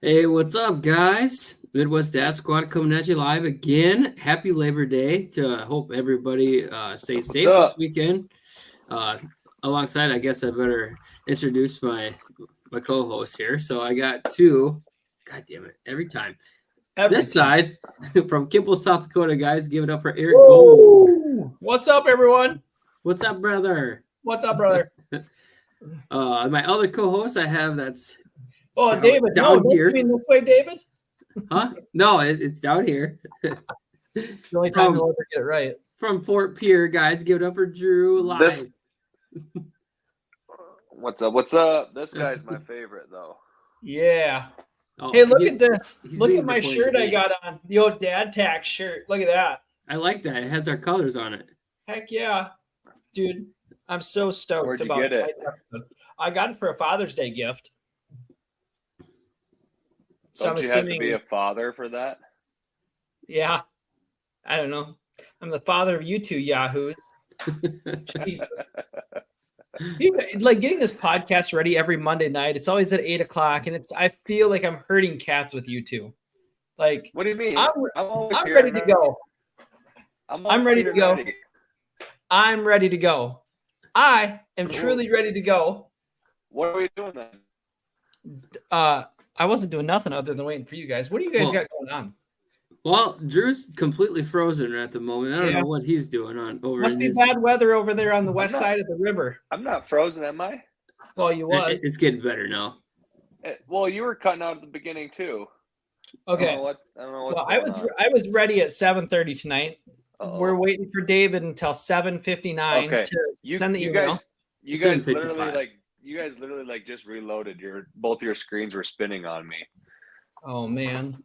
Hey, what's up, guys? Midwest Dad Squad coming at you live again. Happy Labor Day to hope everybody stays What's safe this up? weekend. Uh, Alongside, I guess I better introduce my co-host here. So I got two. God damn it! Every time. This side from Kimball, South Dakota, guys, give it up for Eric Gold. Woo! What's up, everyone? What's up, brother? What's up, brother? My other co-host I have that's Oh, down- David. down No, don't here. you mean this way, David? Huh? No, it's down here. The only time you'll ever get it right. From Fort Pierre, guys, give it up for Drew live. What's up? What's up? This guy's my favorite, though. Yeah. Oh, Hey, look at this. he's Look being at my the point shirt of I the got on. The old dad tax shirt. Look at that. I like that. It has our colors on it. Heck yeah. Dude, I'm so stoked Where'd you about get it? tonight's episode. I got it for a Father's Day gift. So Don't I'm you have to assuming, be a father for that? yeah. I don't know. I'm the father of you two yahoos. Jesus. Like getting this podcast ready every Monday night. It's always at 8:00, and I feel like I'm herding cats with you two. Like What do you mean? I'm here ready and to go. I'm ready here to go. ready. I'm ready to go. I am truly ready to go. What are we doing then? I wasn't doing nothing other than waiting for you guys. What do you guys got going on? Well, Drew's completely frozen at the moment. I don't Yeah. know what he's doing on over. Must in be his, bad weather over there on the west not- side of the river. I'm not frozen, am I? Well, you was. It's getting better now. Well, you were cutting out at the beginning too. Okay. I don't know what's Well, going on. I was ready at 7:30 tonight. Uh-oh. We're waiting for David until 7:59 Okay. to send the you email. guys, you guys 7:55. literally just reloaded. Both your screens were spinning on me. Oh man.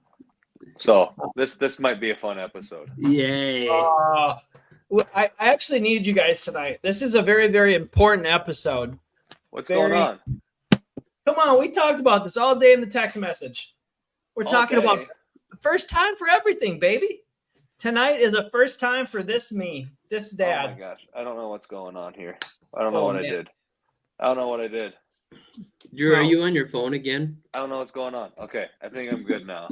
So this might be a fun episode. Yay! Well, I actually need you guys tonight. This is a very, very important episode. What's going on? Come on, we talked about this all day in the text message. We're talking about Okay. first time for everything, baby. Tonight is a first time for this Oh dad. my gosh, I don't know what's going on here. I don't know Oh, what man. I did. I don't know what I did. Drew, are Well- you on your phone again? I don't know what's going on. Okay, I think I'm good now.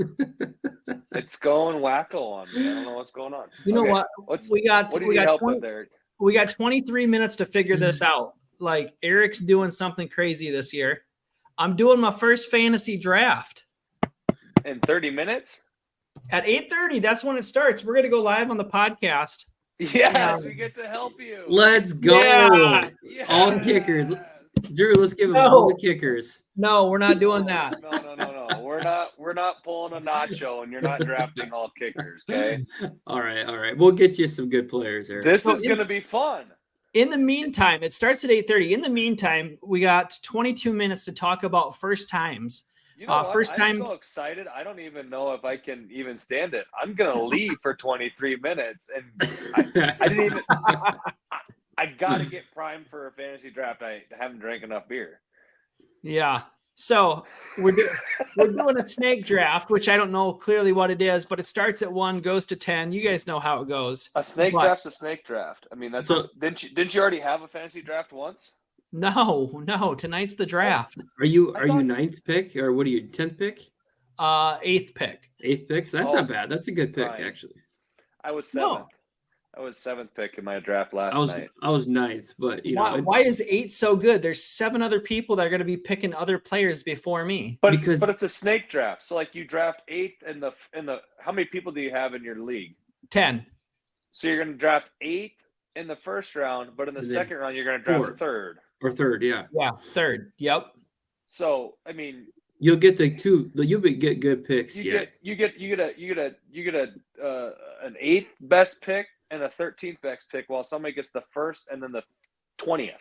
It's going wacko on me. I don't know what's going on. You know Okay, what? What We do you we need got help 20 with, Eric? we got 23 minutes to figure this out. Like Eric's doing something crazy this year. I'm doing my first fantasy draft. In 30 minutes? At 8:30, that's when it starts. We're gonna go live on the podcast. Yes, Yeah. we get to help you. Let's go! Yeah. Yes. All kickers. Drew, let's give him all the kickers. No, we're not doing that. No. We're not pulling a nacho, and you're not drafting all kickers. Okay. All right. We'll get you some good players there. This So is going to be fun. In the meantime, it starts at 8:30. In the meantime, we got 22 minutes to talk about first times. You know what? first time- I'm so excited. I don't even know if I can even stand it. I'm gonna leave for 23 minutes, and I didn't even. I gotta get primed for a fantasy draft. I haven't drank enough beer. Yeah. So we're doing a snake draft, which I don't know clearly what it is, but it starts at 1, goes to 10. You guys know how it goes. A snake What? draft's a snake draft. I mean, that's So- didn't you already have a fantasy draft once? No. Tonight's the draft. Are you I thought- ninth pick or what are you 10th pick? 8th pick. 8th pick? So that's Oh, not bad. That's a good pick Ryan. actually. I was No. 7th. I was 7th pick in my draft last night. I was 9th, but you know Why is 8 so good? There's 7 other people that are going to be picking other players before me. But because- it's a snake draft. So like you draft 8th in the how many people do you have in your league? 10. So you're going to draft 8th in the first round, but in the And then second round you're going to draft 4th. 3rd. or 3rd, yeah. Yeah, 3rd. Yep. So I mean, You'll get get good picks. you get an 8th best pick and a 13th best pick, while somebody gets the 1st and then the 20th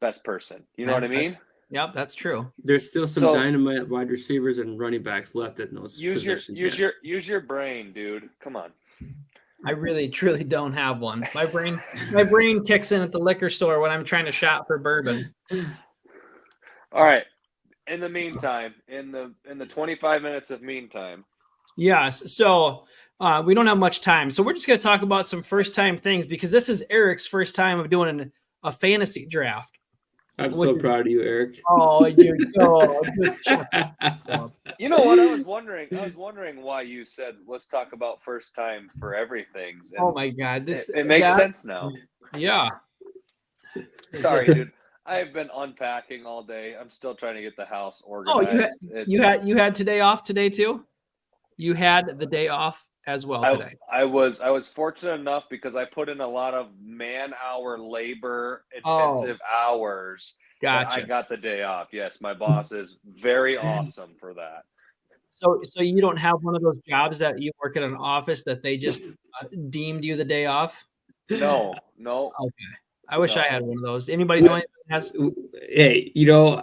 best person. You know what I mean? Yep, that's true. There's still some So- dynamite wide receivers and running backs left in those Use your positions. use your brain, dude. Come on. I really, truly don't have one. My brain kicks in at the liquor store when I'm trying to shop for bourbon. All right. In the meantime, in the 25 minutes of meantime, Yes. So we don't have much time. So we're just going to talk about some first time things because this is Eric's first time of doing a fantasy draft. I'm so proud of you, Eric. Oh, you're good job. You know what? I was wondering why you said let's talk about first time for everything. Oh my God, It makes sense now. Yeah. Sorry, dude. I've been unpacking all day. I'm still trying to get the house organized. You had today off today too? You had the day off as well today. I was fortunate enough because I put in a lot of man-hour labor intensive hours. Gotcha. I got the day off. Yes, my boss is very awesome for that. So you don't have one of those jobs that you work in an office that they just deemed you the day off? No. Okay. I wish I had one of those. Anybody know anyone that has? Hey,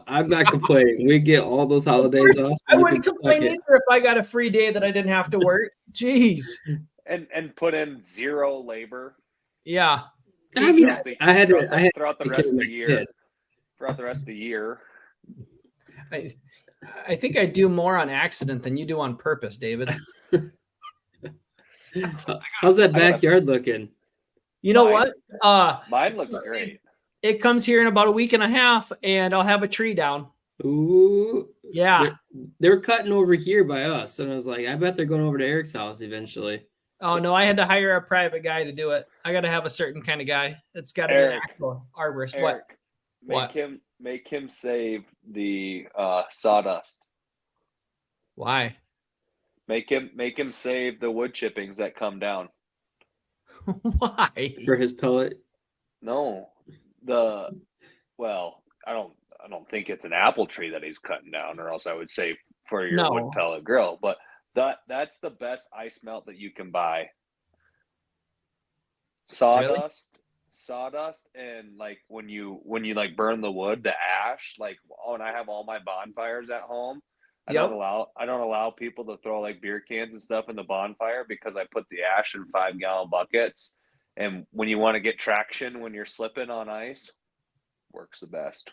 I'm not complaining. We get all those holidays off. So I wouldn't complain either if I got a free day that I didn't have to work. Jeez. And put in zero labor. Yeah. I mean, I had throughout the rest of the year. Throughout the rest of the year. I think I do more on accident than you do on purpose, David. How's that backyard looking? You know what? Mine looks great. It comes here in about a week and a half, and I'll have a tree down. Ooh. Yeah. They're cutting over here by us. And I was like, I bet they're going over to Eric's house eventually. Oh, no, I had to hire a private guy to do it. I got to have a certain kind of guy. It's got to be an actual arborist. Eric, What? Make him save the sawdust. Why? Make him save the wood chippings that come down. Why? For his pellet? No. I don't think it's an apple tree that he's cutting down, or else I would say for your wood pellet grill. But that's the best ice melt that you can buy. Sawdust, and like when you like burn the wood, the ash, and I have all my bonfires at home. I don't allow people to throw like beer cans and stuff in the bonfire because I put the ash in 5-gallon buckets. And when you want to get traction when you're slipping on ice, works the best.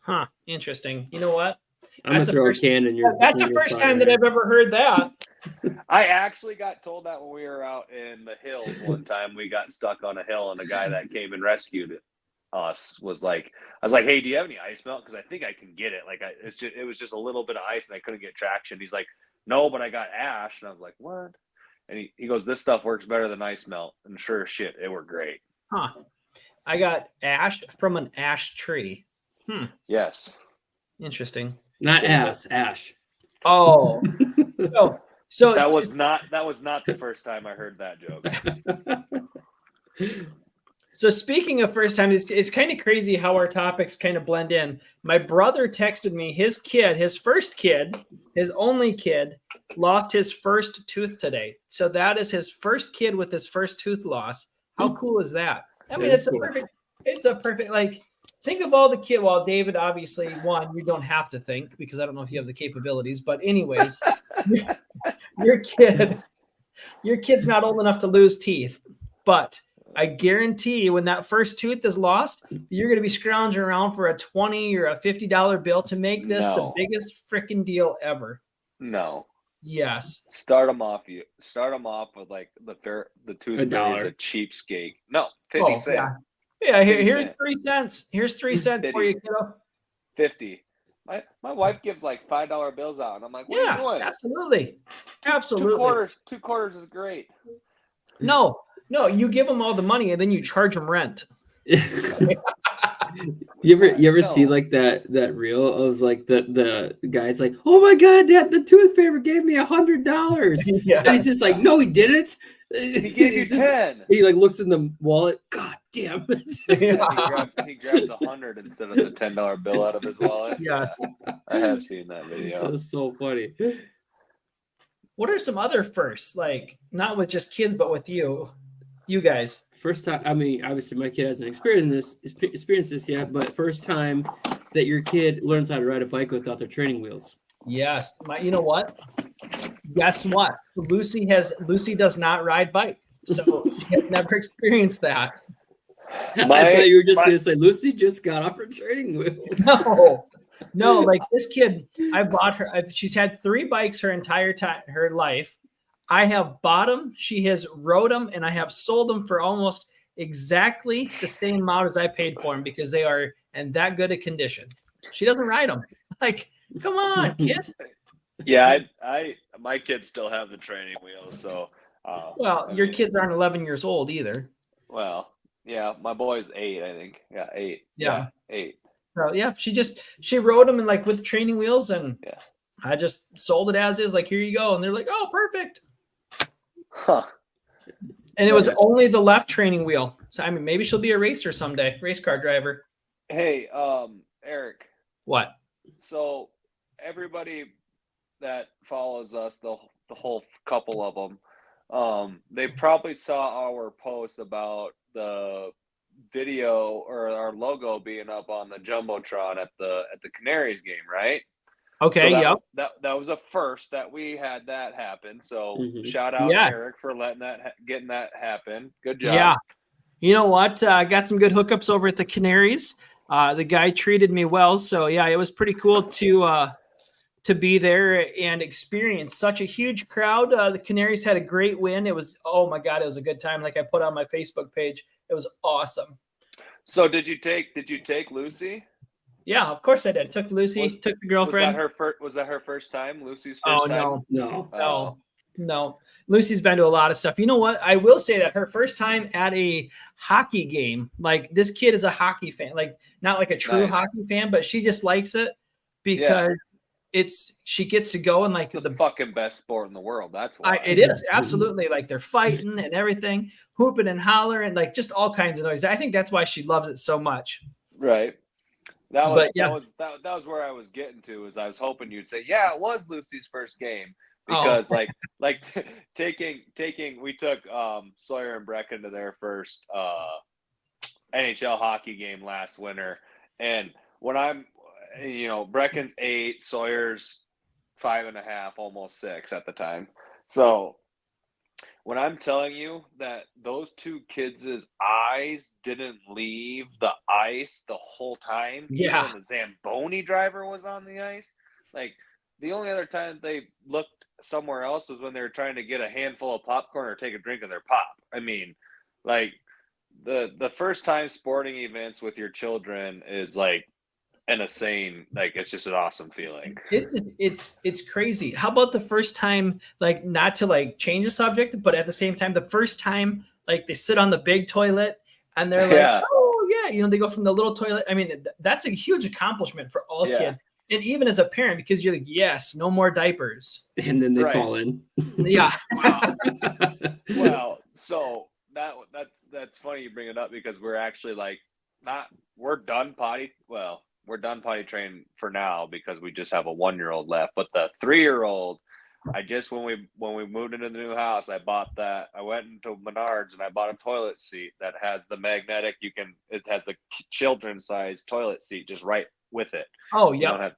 Huh. Interesting. You know what? I'm going to throw a can in your That's the first time that I've ever heard that. I actually got told that when we were out in the hills one time. We got stuck on a hill, and the guy that came and rescued us was like, I was like, hey, do you have any ice melt? Because I think I can get it. It was just a little bit of ice, and I couldn't get traction. He's like, no, but I got ash. And I was like, what? And he goes, this stuff works better than ice melt. And sure as shit, it worked great. Huh. I got ash from an ash tree. Yes. Interesting. Not ash. Oh. So that was not the first time I heard that joke. So speaking of first time, it's kind of crazy how our topics kind of blend in. My brother texted me his first kid, his only kid, lost his first tooth today. So that is his first kid with his first tooth loss. How cool is that? I mean, it's a perfect, like, think of all the kid. Well, David, obviously, one, you don't have to think because I don't know if you have the capabilities, but anyways, your kid's not old enough to lose teeth, but I guarantee you when that first tooth is lost, you're going to be scrounging around for a $20 or a $50 bill to make this the biggest freaking deal ever. No. Yes. Start them off with like the tooth is a cheapskate. No, 50 cents. Yeah, here's 3 cents. Here's 3 cents for you, kiddo. 50. My wife gives like $5 bills out, and I'm like, what are you doing? Absolutely. 2 quarters is great. No, you give them all the money and then you charge them rent. You ever see like that reel of like the guy's like, oh my god, Dad, the tooth fairy gave me $100. Yeah. And he's just like, no, he didn't. He gave you 10. He like looks in the wallet. God damn it. He grabbed the 100 instead of the $10 bill out of his wallet. Yes. Yeah, I have seen that video. That was so funny. What are some other firsts? Like not with just kids, but with you guys. First time, I mean, obviously my kid hasn't experienced this yet, but first time that your kid learns how to ride a bike without their training wheels. Yes. You know what? Guess what? Lucy does not ride bike. So she has never experienced that. I thought you were just going to say Lucy just got off her training wheel. No, like this kid, I bought her. She's had 3 bikes her entire time, her life. I have bought them, she has rode them, and I have sold them for almost exactly the same amount as I paid for them because they are and that good a condition. She doesn't ride them. Like, come on, kid. Yeah, my kids still have the training wheels, so. Well, your kids aren't 11 years old either. Well, yeah, my boy's 8, I think. Yeah, 8. Yeah. 8. So yeah, she rode them and like with training wheels, and Yeah. I just sold it as is. Like, here you go, and they're like, oh, perfect. Huh. And it was only the left training wheel. So I mean, maybe she'll be a racer someday, race car driver. Hey, Eric. What? So everybody that follows us, the whole couple of them, they probably saw our post about the video or our logo being up on the jumbotron at the Canaries game, right? Okay. So Yep. that was a first that we had that happen. So Mhm. shout out Yes. Eric for letting getting that happen. Good job. Yeah. You know what? I got some good hookups over at the Canaries. The guy treated me well, so yeah, it was pretty cool to be there and experience such a huge crowd. The Canaries had a great win. It was, oh my God, it was a good time. Like I put on my Facebook page, it was awesome. So did you take Lucy? Yeah, of course I did. Took Lucy, took the girlfriend. Was that her first time? Lucy's first time? No. No. Lucy's been to a lot of stuff. You know what? I will say that her first time at a hockey game, like this kid is a hockey fan, like not like a true Nice. hockey fan, but she just likes it because she gets to go and like It's the fucking best sport in the world. That's why. it is absolutely like they're fighting and everything, hooping and hollering, like just all kinds of noise. I think that's why she loves it so much. Right. That was where I was getting to. Is I was hoping you'd say, yeah, it was Lucy's first game because like we took Sawyer and Brecken to their first NHL hockey game last winter, and when I'm, Brecken's 8, Sawyer's 5.5, almost 6 at the time. So when I'm telling you that those two kids' eyes didn't leave the ice the whole time, even when the Zamboni driver was on the ice, like the only other time they looked somewhere else was when they were trying to get a handful of popcorn or take a drink of their pop. I mean, like the first time sporting events with your children is like an insane, like it's just an awesome feeling. It's crazy. How about the first time, like not to like change the subject, but at the same time, the first time like they sit on the big toilet and they're like, oh yeah, they go from the little toilet. I mean, that's a huge accomplishment for all kids. And even as a parent, because you're like, yes, no more diapers. And then they fall in. Yeah. Well, so that's funny you bring it up because we're actually like we're done potty. Well, we're done potty trained for now because we just have a 1-year-old left. But the 3-year-old, I just when we moved into the new house, I went into Menards and I bought a toilet seat that has the magnetic. It has a children's size toilet seat just right with it. Oh yeah.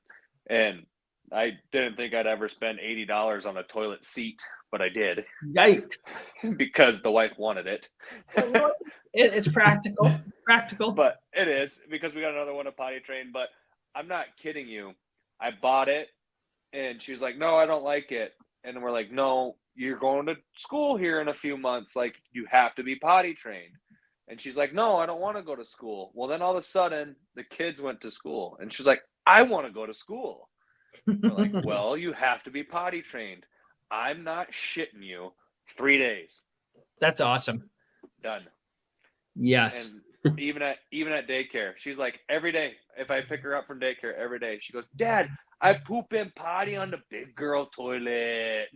And I didn't think I'd ever spend $80 on a toilet seat, but I did. Yikes! Because the wife wanted it. It's practical. But it is because we got another one to potty train. But I'm not kidding you. I bought it, and she was like, "No, I don't like it." And we're like, "No, you're going to school here in a few months. Like, you have to be potty trained." And she's like, "No, I don't want to go to school." Well, then all of a sudden, the kids went to school, and she's like, "I want to go to school." We're like, "Well, you have to be potty trained." I'm not shitting you. 3 days. That's awesome. Done. Yes. And even at daycare, she's like, every day, if I pick her up from daycare every day, she goes, "Dad, I poop and potty on the big girl toilet."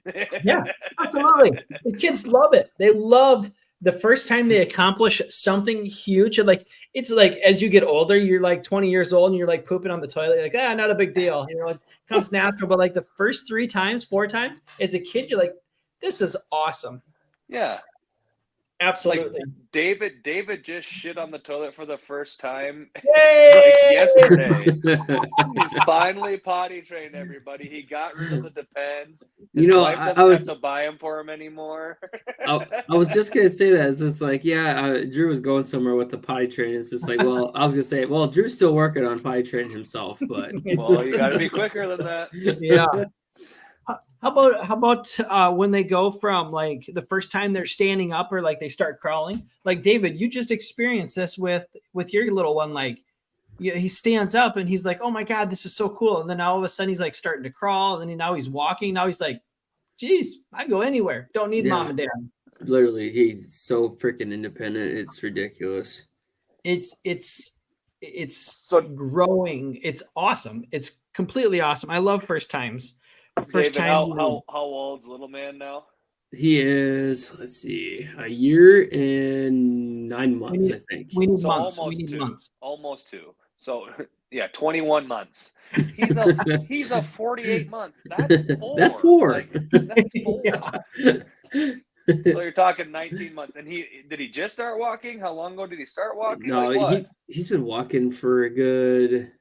Yeah, absolutely. The kids love it. They love the first time they accomplish something huge. And like, it's like, as you get older, you're like 20 years old and you're like pooping on the toilet. You're like, not a big deal. It comes natural. But like the first 3 times, 4 times as a kid, you're like, this is awesome. Yeah. Absolutely. Like David just shit on the toilet for the first time yesterday. He's finally potty trained, everybody. He got rid of the Depends. I was have to buy them for him anymore. I was just gonna say that. It's just like, Drew was going somewhere with the potty training. It's just like, well, I was gonna say, well, Drew's still working on potty training himself, but well, you got to be quicker than that. Yeah. How about when they go from like the first time they're standing up or like they start crawling? Like David, you just experienced this with your little one. Like he stands up and he's like, "Oh my God, this is so cool!" And then all of a sudden he's like starting to crawl, and then now he's walking. Now he's like, "Geez, I go anywhere. Don't need mom and dad." Literally, he's so freaking independent. It's ridiculous. It's So, growing. It's awesome. It's completely awesome. I love first times. First David, time. how old's little man now? He is, let's see, a year and 9 months, I think. We need So months. almost We need two. months. Almost 2. So yeah, 21 months. He's a 48 months. That's 4. That's 4. Like, that's 4. Yeah. So you're talking 19 months. And did he just start walking? How long ago did he start walking? No, Like what? he's been walking for a good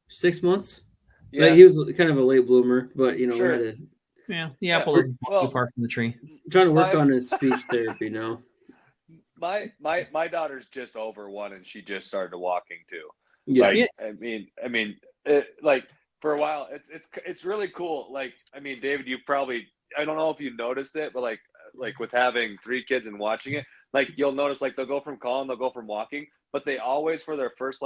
6 months. Yeah. Like, he was kind of a late bloomer, but we Sure. had to Yeah, the apple is Well, too far from the tree. trying to work My- on his speech therapy now. My daughter's just over 1 and she just started walking too. Yeah, Like, I mean, like for a while, it's really cool. Like, I mean, David, I don't know if you noticed it, but like with having 3 kids and watching it, like you'll notice like they'll go from calling, they'll go from walking, but they always for their first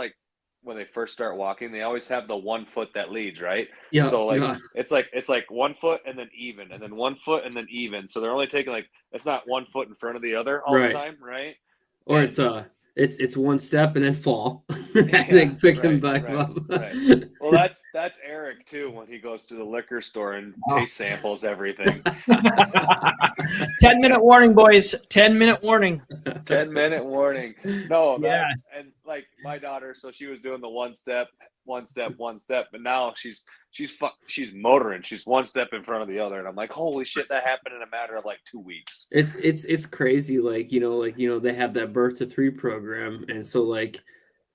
when they first start walking, they always have the 1 foot that leads, right? yeah. So like yeah. it's like 1 foot and then even, and then 1 foot and then even. So they're only taking it's not 1 foot in front of the other all Right. the time, right? Or it's 1 step and then fall, and then pick him right, back right, up. right. Well, that's Eric too when he goes to the liquor store and taste samples everything. 10-minute warning, boys. 10-minute warning. 10-minute warning. No, Yes. and like my daughter, so she was doing the 1 step, 1 step, 1 step, but now she's motoring. She's 1 step in front of the other, and I'm like, holy shit, that happened in a matter of like 2 weeks. It's crazy. They have that birth to 3 program, and so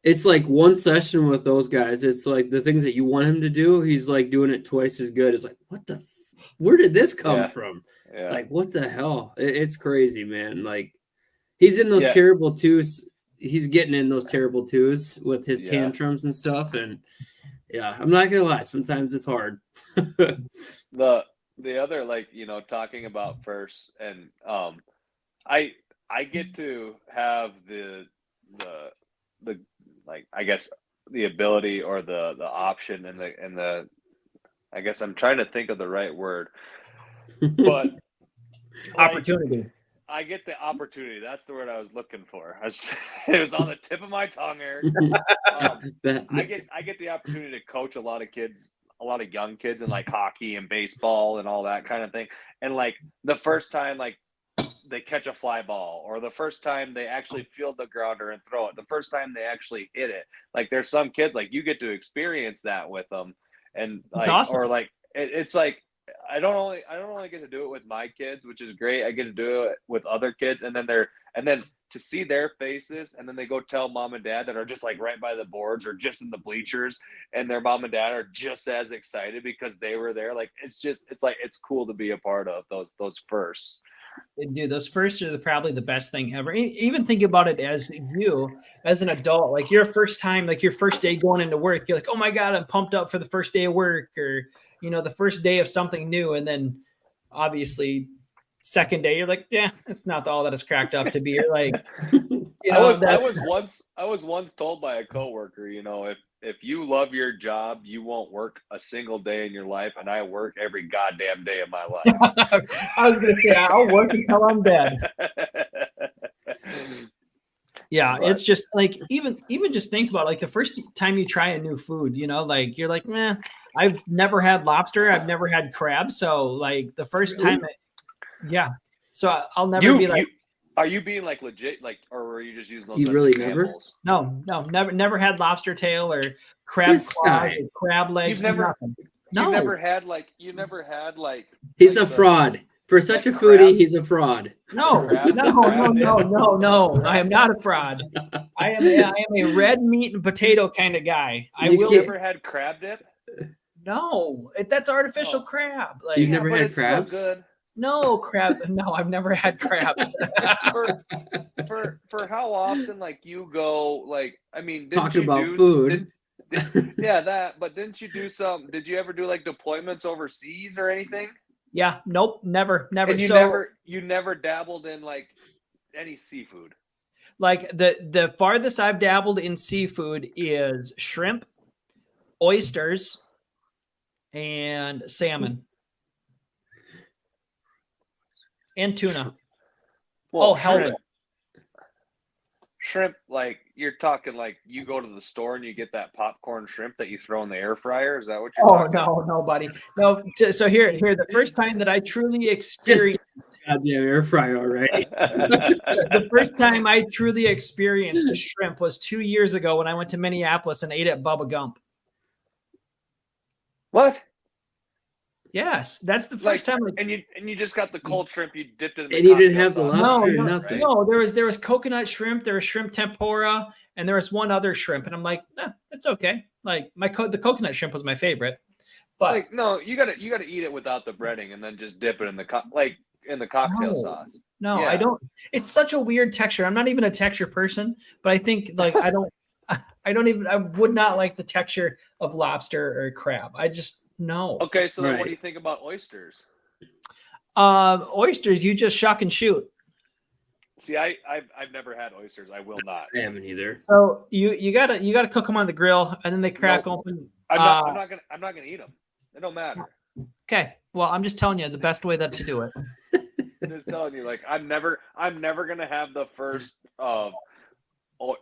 it's like 1 session with those guys. It's like the things that you want him to do, he's like doing it twice as good. It's like, where did this come from? Yeah. Like, what the hell? It's crazy, man. Like, he's in those Yeah. terrible 2s. He's getting in those terrible 2s with his Yeah. tantrums and stuff. And yeah, I'm not gonna lie. Sometimes it's hard. The other, talking about first, and I get to have the I guess the ability or the option and the I guess I'm trying to think of the right word, but Opportunity. I get the opportunity. That's the word I was looking for. It was on the tip of my tongue, Eric. I get the opportunity to coach a lot of kids, a lot of young kids in like hockey and baseball and all that kind of thing. And like the first time they catch a fly ball, or the first time they actually field the grounder and throw it, the first time they actually hit it. Like there's some kids like you get to experience that with them, and like awesome. or like it's like I don't only get to do it with my kids, which is great. I get to do it with other kids, and then to see their faces, and then they go tell mom and dad that are just like right by the boards or just in the bleachers, and their mom and dad are just as excited because they were there. Like it's cool to be a part of those firsts. Dude, those firsts are probably the best thing ever. Even think about it as an adult, like your first time, like your first day going into work, you're like, oh my God, I'm pumped up for the first day of work, or, the first day of something new. And then obviously second day, you're like, yeah, it's not all that it's cracked up to be. You're like, I was once told by a coworker, if you love your job, you won't work a single day in your life, and I work every goddamn day of my life. I was gonna say I'll work until I'm dead. Yeah, But it's just like even just think about like the first time you try a new food, like you're like, man, I've never had lobster, I've never had crab, so like the first time, so I'll never be like. Are you being like legit, like, or were you just using those? You really examples? No, never had lobster tail or crab claws or crab legs. You've never had like. He's a fraud. For such a foodie, he's a fraud. No. I am not a fraud. I am a red meat and potato kind of guy. You never had crab dip? No, that's artificial crab. Like you've never had crabs? Still good. No crab. No, I've never had crabs. for how often like you go like I mean talking about food. But didn't you do some? Did you ever do like deployments overseas or anything? Yeah, nope, never. And you never dabbled in like any seafood. Like the farthest I've dabbled in seafood is shrimp, oysters, and salmon. And tuna. Well, halibut. Shrimp, like you're talking like you go to the store and you get that popcorn shrimp that you throw in the air fryer. Is that what you're Oh talking? no, buddy. No. So here, the first time that I truly experienced Goddamn air fryer already. the first time I truly experienced shrimp was 2 years ago when I went to Minneapolis and ate at Bubba Gump. What? Yes, that's the first time. And you just got the cold shrimp. You dipped it in the And you didn't cocktail have the sauce. lobster No, or no, nothing. No, there was coconut shrimp, there was shrimp tempura, and there was one other shrimp, and I'm like, it's okay. Like the coconut shrimp was my favorite, but Like no, you gotta eat it without the breading and then just dip it in the cocktail No. sauce. no, Yeah. I don't. It's such a weird texture. I'm not even a texture person, but I think like I would not like the texture of lobster or crab. I just no. Okay, so then what Right. do you think about oysters? Oysters, you just shuck and shoot. See, I've never had oysters. I will not. I haven't either. So you gotta cook them on the grill, and then they crack Nope. open. I'm not gonna eat them. It don't matter. Okay, well I'm just telling you the best way to do it. I'm just telling you, like I'm never gonna have the first of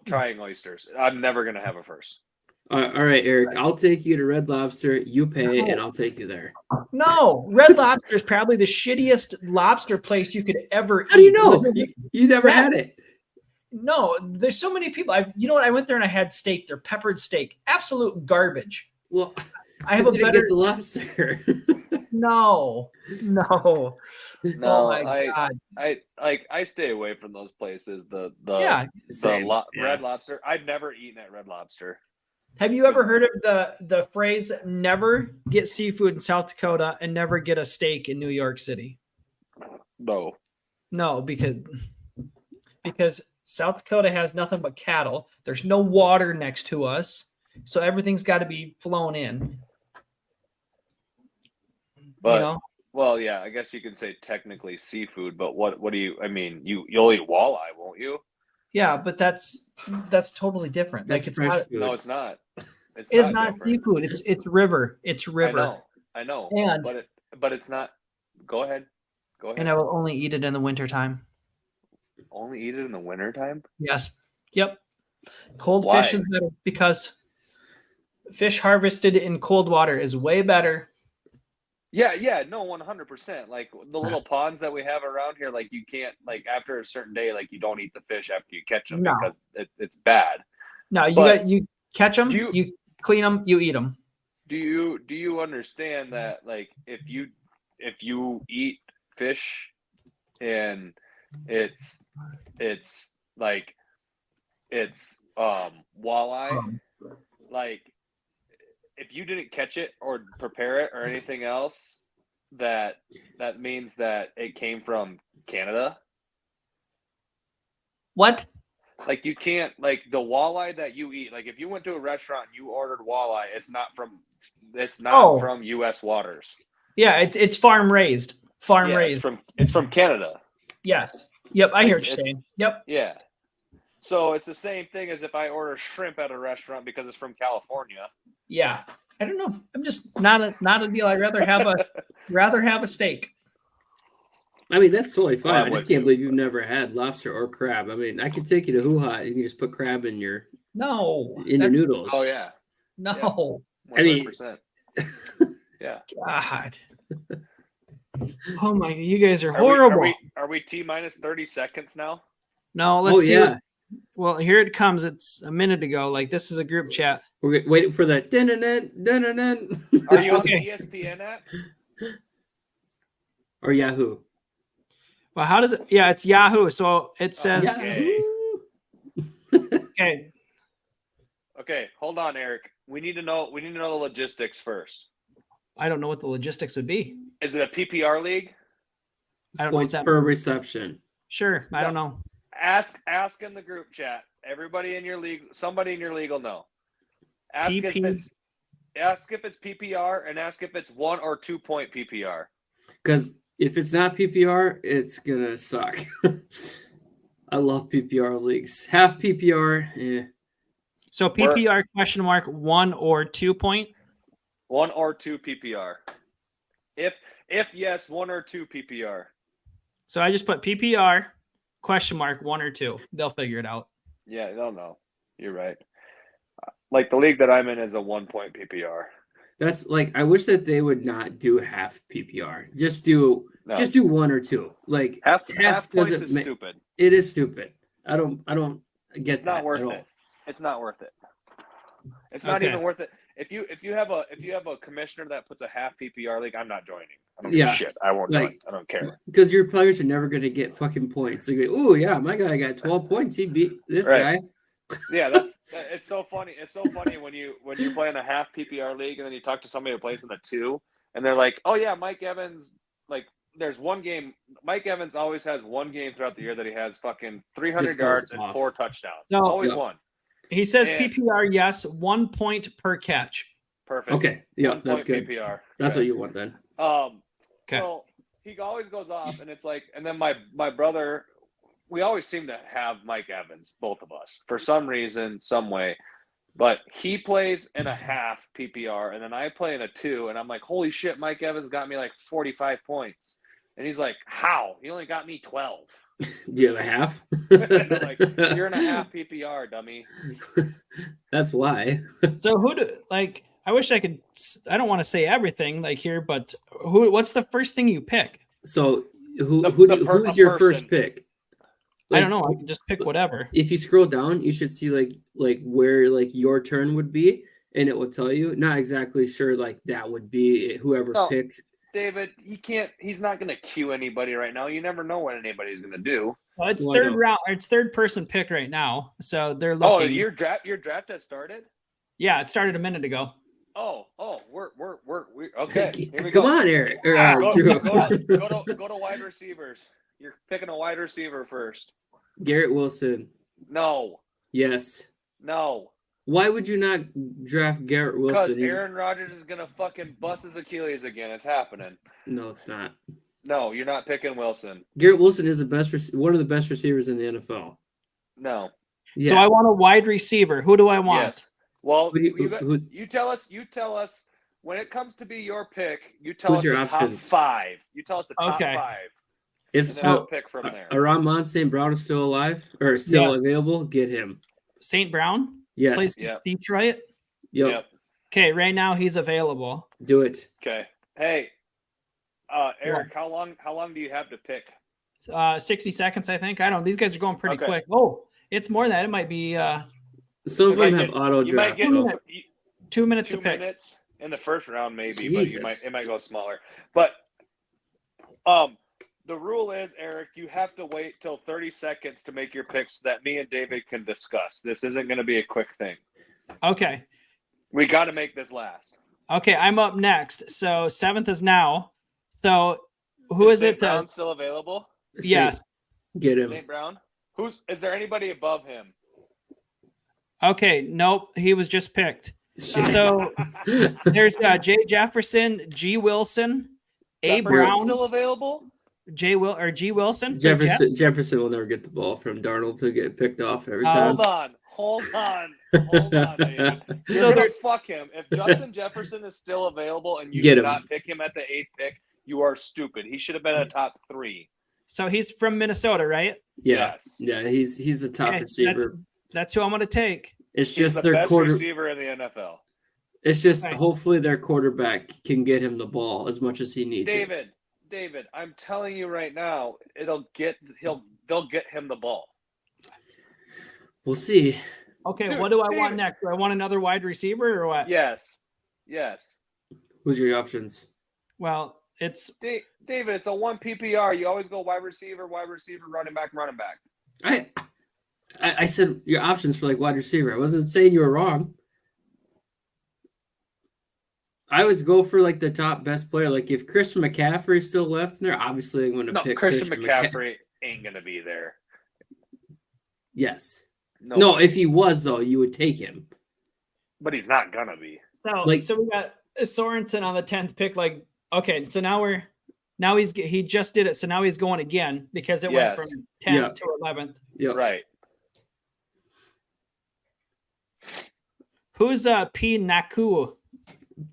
trying oysters. I'm never gonna have a first. All right, Eric. I'll take you to Red Lobster. You pay, and I'll take you there. No, Red Lobster is probably the shittiest lobster place you could ever eat. How do you know? You never had it. No, there's so many people. You know what? I went there and I had steak. Their peppered steak, absolute garbage. Well, I have because a you didn't better. get the lobster. No. No, Oh my god. I stay away from those places. The Yeah. Same. Yeah. Red Lobster. I've never eaten at Red Lobster. Have you ever heard of the phrase "never get seafood in South Dakota and never get a steak in New York City"? No. No, because South Dakota has nothing but cattle. There's no water next to us, so everything's got to be flown in. But you know? well, yeah, I guess you can say technically seafood, but what do you? I mean, you'll eat walleye, won't you? Yeah, but that's totally different. That's like it's fresh not, food. No, it's not. it is not different. seafood. It's river. It's river. I know. And- but it's not. Go ahead. And I will only eat it in the wintertime. Only eat it in the wintertime? Yes. Yep. Cold Why? fish is better because fish harvested in cold water is way better. Yeah, no, 100%. Like the little ponds that we have around here, like you can't, like after a certain day, like you don't eat the fish after you catch them No. because it's bad. No, But you catch them, you- you clean them, you eat them. Do you understand that like if you eat fish and it's like it's walleye, like if you didn't catch it or prepare it or anything else, that means that it came from Canada. What? Like you can't, like the walleye that you eat, like if you went to a restaurant and you ordered walleye, it's not from US waters. Yeah, it's farm raised. Farm Yeah, raised. it's from Canada. Yes. Yep, I hear what you're It's- saying. Yep. Yeah. So it's the same thing as if I order shrimp at a restaurant because it's from California. Yeah. I don't know. I'm just not a deal. I'd rather have a steak. I mean, that's totally fine. Well, I just what- can't believe you've never had lobster or crab. I mean, I could take you to Hoo Ha. You can just put crab in your No. noodles. Oh yeah. No. I mean- 100%. Yeah. God. Oh my, you guys are Are we- horrible. Are we T minus 30 seconds now? No, let's Oh see. yeah. Well, here it comes. It's a minute ago. Like this is a group chat. We're waiting for that. Dun-dun-dun. Are you on Okay. the ESPN app? Or Yahoo? Well, how does it? Yeah, it's Yahoo. So it says, Okay. okay, Okay, hold on, Eric. We need to know the logistics first. I don't know what the logistics would be. Is it a PPR league? I don't know what Points that per means. reception. Sure, I don't know. Ask in the group chat. Everybody in your league, somebody in your league will know. Ask if it's PPR and ask if it's 1 or 2 point PPR. Because if it's not PPR, it's gonna suck. I love PPR leagues. Half PPR, So PPR question mark 1 or 2 point. 1 or 2 PPR. If yes, 1 or 2 PPR. So I just put PPR question mark 1 or 2. They'll figure it out. Yeah, they'll know. You're right. Like the league that I'm in is a 1 point PPR. That's like I wish that they would not do half PPR. Just do 1 or 2. Like half points doesn't is stupid. It is stupid. I don't get It's not that worth at all. it. It's not worth it. It's not even worth it. If you have a commissioner that puts a half PPR league, I'm not joining. I don't give a shit. I won't join. I don't care. Because your players are never going to get fucking points. Like, oh yeah, my guy got 12 points. He beat this guy. Yeah, it's so funny. It's so funny when you're playing a half PPR league and then you talk to somebody who plays in a 2, and they're like, "Oh yeah, Mike Evans." Like, there's one game. Mike Evans always has one game throughout the year that he has fucking 300 yards and 4 touchdowns. So, always one. He says PPR, yes, 1 point per catch. Perfect. Okay, yeah, that's good. PPR. That's what you want then. So he always goes off, and it's like, and then my brother, we always seem to have Mike Evans, both of us, for some reason, some way. But he plays in a half PPR, and then I play in a 2, and I'm like, holy shit, Mike Evans got me like 45 points. And he's like, how? He only got me 12. Do you have a half? Like, you're in a half PPR, dummy. That's why. So I wish I could. I don't want to say everything like here, but what's the first thing you pick? So who's your first pick? I don't know. I can just pick whatever. If you scroll down, you should see like where like your turn would be, and it will tell you. Not exactly sure like that would be whoever picks. David, he's not going to queue anybody right now. You never know what anybody's going to do. Well, it's third round. It's third person pick right now. So they're looking. Oh, your draft has started? Yeah, it started a minute ago. Oh, we're okay. Here we Come go. on, Eric. Go to wide receivers. You're picking a wide receiver first. Garrett Wilson. No. Yes. No. Why would you not draft Garrett Wilson? Because Aaron Rodgers is going to fucking bust his Achilles again. It's happening. No, it's not. No, you're not picking Wilson. Garrett Wilson is one of the best receivers in the NFL. No. Yes. So I want a wide receiver. Who do I want? Yes. Well, you tell us when it comes to be your pick. You tell us your the options? top 5. You tell us the top 5. If and then we'll pick from there. Ramon St. Brown is still alive or still available, get him. St. Brown? Yes. Plays Detroit? Yep. Okay, right now he's available. Do it. Okay. Hey, Eric, how long do you have to pick? 60 seconds, I think. I don't know. These guys are going pretty quick. Oh, it's more than that. It might be some of them have auto draft. 2 minutes to pick. 2 minutes in the first round, maybe, Jesus. but it might go smaller. But the rule is, Eric, you have to wait till 30 seconds to make your picks that me and David can discuss. This isn't going to be a quick thing. Okay. We got to make this last. Okay, I'm up next. So 7th is now. So who is it? Brown still available? Yes. Get him. St. Brown? Is there anybody above him? Okay, nope. He was just picked. Shit. So there's Jay Jefferson, G. Wilson, A. Brown. Still available? G. Wilson. Jefferson will never get the ball from Darnold to get picked off every time. Hold on, David. You're gonna fuck him. If Justin Jefferson is still available and you do not pick him at the 8th pick, you are stupid. He should have been a top 3. So he's from Minnesota, right? Yeah. Yes. Yeah, he's a top receiver. That's who I'm going to take. It's He's just the their best receiver in the NFL. It's just hopefully their quarterback can get him the ball as much as he needs. David, I'm telling you right now, they'll get him the ball. We'll see. Okay, what do I want next? Do I want another wide receiver or what? Yes. Who's your options? Well, it's David. It's a 1 PPR. You always go wide receiver, running back. I said your options for like wide receiver. I wasn't saying you were wrong. I always go for like the top best player. Like if Christian McCaffrey is still left in there, obviously I'm going to pick Christian McCaffrey. Ain't going to be there. Yes. No, if he was though, you would take him. But he's not going to be. So we got Sorensen on the 10th pick. Like, okay, so now we're Now he just did it, so now he's going again because it went from 10th Yeah. to 11th. Yep. Right. Who's P Nakua?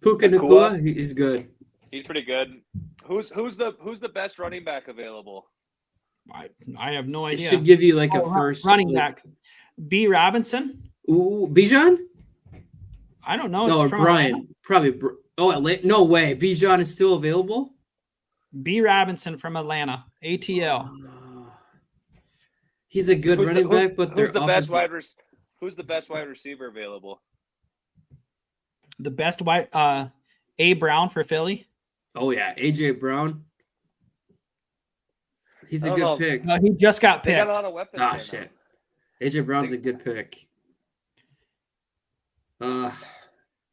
Puka Nakua? Nakua, he's good. He's pretty good. Who's the best running back available? I have no It idea. should give you like a Oh, first running like, back. B Robinson? Ooh, Bijan? I don't know. No, It's or from Brian. Probably. No way. Bijan is still available. B Robinson from Atlanta. ATL. He's a good running back, but who's the best offense who's the best wide receiver available? The best wide A Brown for Philly. Oh yeah, AJ Brown. He's I a don't good know. pick. No, he just got They got picked. a lot of weapons. Ah there shit. now. AJ Brown's a good pick.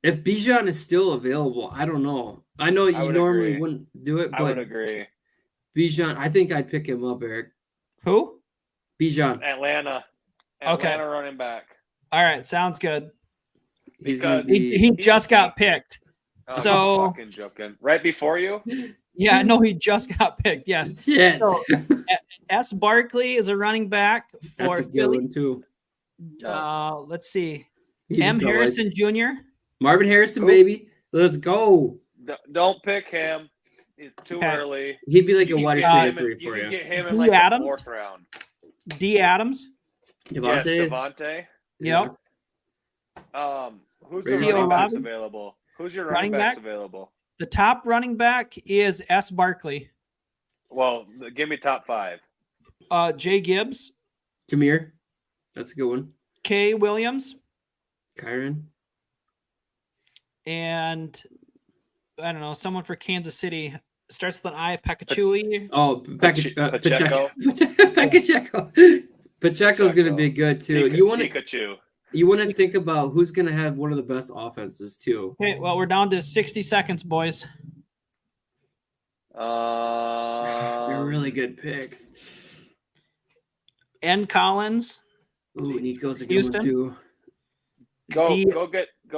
If Bijan is still available, I don't know. I know you would normally agree. wouldn't do it, I would but agree. Bijan, I think I'd pick him up, Eric. Who? Bijan. Atlanta Okay. running back. All right, sounds good. He's gonna Because be He just got picked. Oh, So- I'm fucking joking. Right before you? Yeah, no, he just got picked. Yes. shit. So, S. Barkley is a running back That's for a good Philly. one too. Let's see. You M. just don't like- Harrison Jr. Marvin Harrison, Who? baby. Let's go. Don't pick him. It's too Okay. early. He'd be like a You can wide get receiver him 3 in- for You you. can get him in Who, like the Adams? 4th round. D. Adams. Devontae. Yes, Devontae. Yep. Who's Raiders the running backs offense. available? Who's your Running running backs back? available? The top running back is S. Barkley. Well, give me top 5. Jay Gibbs. Jameer. That's a good one. K. Williams. Kyron. And I don't know, someone for Kansas City. Starts with an I. Pacachui. Oh, Pacheco. Pacheco. Pacheco. Pacheco's going to be good too. Pikachu. You want to think about who's going to have one of the best offenses too. Okay, well, we're down to 60 seconds, boys. They're Um, really good picks. N. Collins. Ooh, Nico's a good one Houston? too. go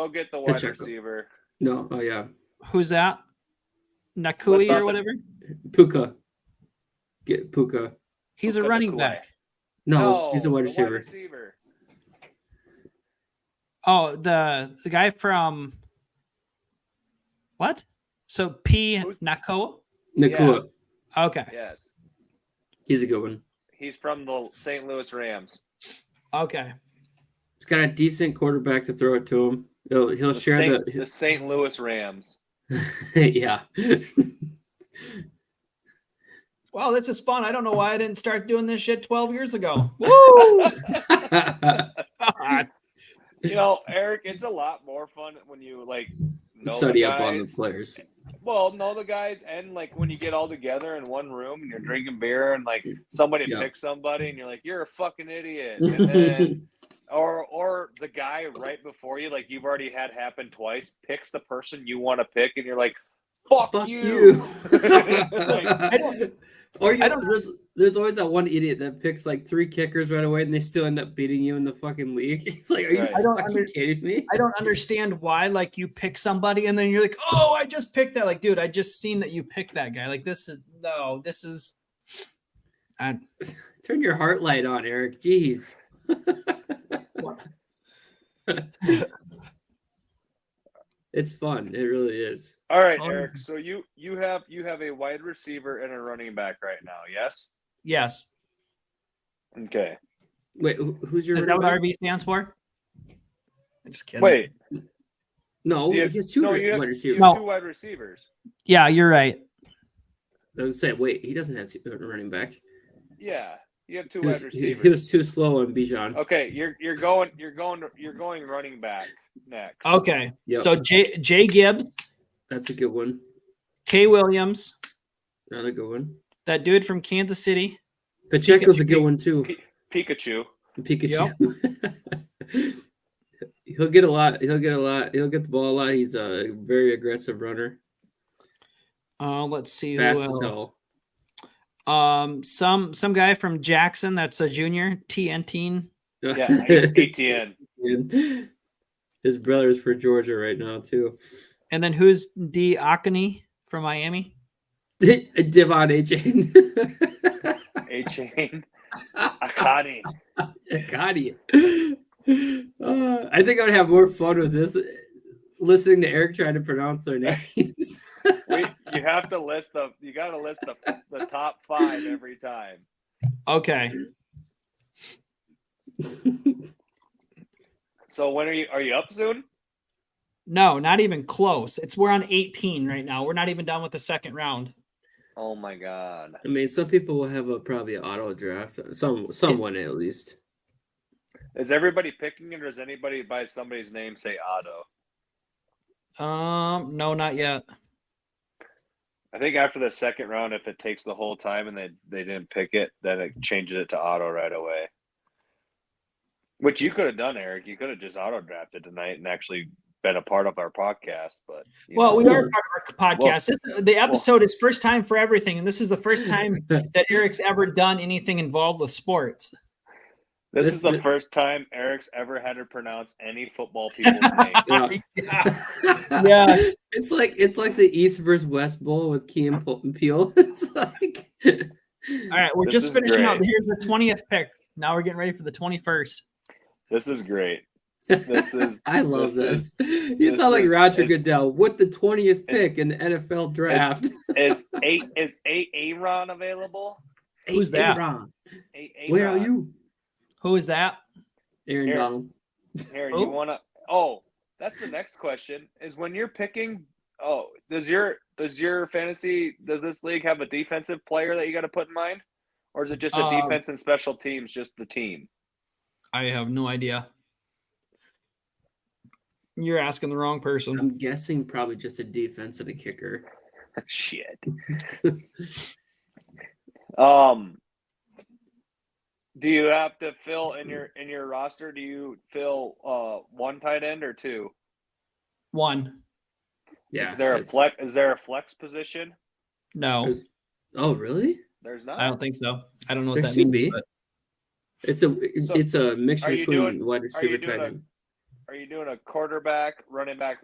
get the wide Pacheco. receiver. No, oh yeah, Who's that? What's Nakui that? or whatever. Puka. Get Puka. He's a Puka running Nakua. back. No, he's a wide the receiver. Oh, the guy from what? So P. Who's- Nakoa. Nakua. Okay. Yes. He's a good one. He's from the St. Louis Rams. Okay. He's got a decent quarterback to throw it to him. He'll share The St. Louis Rams. yeah. Well, this is fun. I don't know why I didn't start doing this shit 12 years ago. Woo! God. You know, Eric, it's a lot more fun when you like know Study the up on the guys. players. Well, know the guys, and like when you get all together in one room and you're drinking beer, and like somebody Yeah. picks somebody, and you're like, "You're a fucking idiot," and then, or the guy right before you, like you've already had happen twice, picks the person you want to pick, and you're like, "Fuck, Fuck you!" you. Like, There's always that one idiot that picks like 3 kickers right away and they still end up beating you in the fucking league. It's like, are you Right. I don't fucking kidding me? I don't understand why, like, you pick somebody and then you're like, oh, I just picked that. Like, dude, I just seen that you picked that guy. Like, this is. Turn your heart light on, Eric. Jeez. It's fun. It really is. all right, Oh. Eric. So you have a wide receiver and a running back right now. Yes. Yes. Okay. Wait, who's your Is that running what back? RV stands for? I'm just kidding. Wait. No, You have- he has 2 no, wide you have receivers. No. 2 wide receivers. Yeah, you're right. I was saying, wait, he doesn't have a running back. Yeah, you have 2 He wide was, receivers. he was too slow on Bijan. Okay, you're going running back next. Okay. Yep. So Jay Gibbs, That's a good one. K. Williams, Another good one. that dude from Kansas City. Pacheco's a good one too. Pikachu. Pikachu. He'll get a lot. He'll get the ball a lot. He's a very aggressive runner. Let's see Fast who as else. hell. Some guy from Jackson that's a junior, TNT. Yeah, ATN. His brother's for Georgia right now too. And then who's D. Akani from Miami? Devon A-Chain. A-Chain. Akani. Akani. I think I would have more fun with this listening to Eric trying to pronounce their names. You have to list you got to list the top 5 every time. Okay. So when are you up soon? No, not even close. We're on 18 right now. We're not even done with the second round. Oh my God. I mean, some people will have probably an auto draft. Someone at least. Is everybody picking it, or does anybody by somebody's name say auto? No, not yet. I think after the second round, if it takes the whole time and they didn't pick it, then it changes it to auto right away. Which you could have done, Eric. You could have just auto drafted tonight and actually been a part of our podcast. But we are part of our podcast. The episode is first time for everything, and this is the first time that Eric's ever done anything involved with sports. This is the first time Eric's ever had to pronounce any football people's name. Yeah. It's like the East versus West Bowl with Key and Peele. It's like all right, we're just finishing up. Here's the 20th pick. Now we're getting ready for the 21st. This is great. I love this. You sound like Roger Goodell with the 20th pick in the NFL draft. Is Aaron available? Who's that? Where are you? Who is that? Aaron Donald. Aaron, you want to? Oh, that's the next question. Is when you're picking. Oh, does this league have a defensive player that you got to put in mind, or is it just a defense and special teams, just the team? I have no idea. You're asking the wrong person. I'm guessing probably just a defense and a kicker. Shit. Do you have to fill in your roster? Do you fill one tight end or two? One. Yeah. Is there a flex position? No. Oh, really? There's not. I don't think so. I don't know what that means. But... It's a mixture between wide receiver, tight end. Are you doing a quarterback, running back,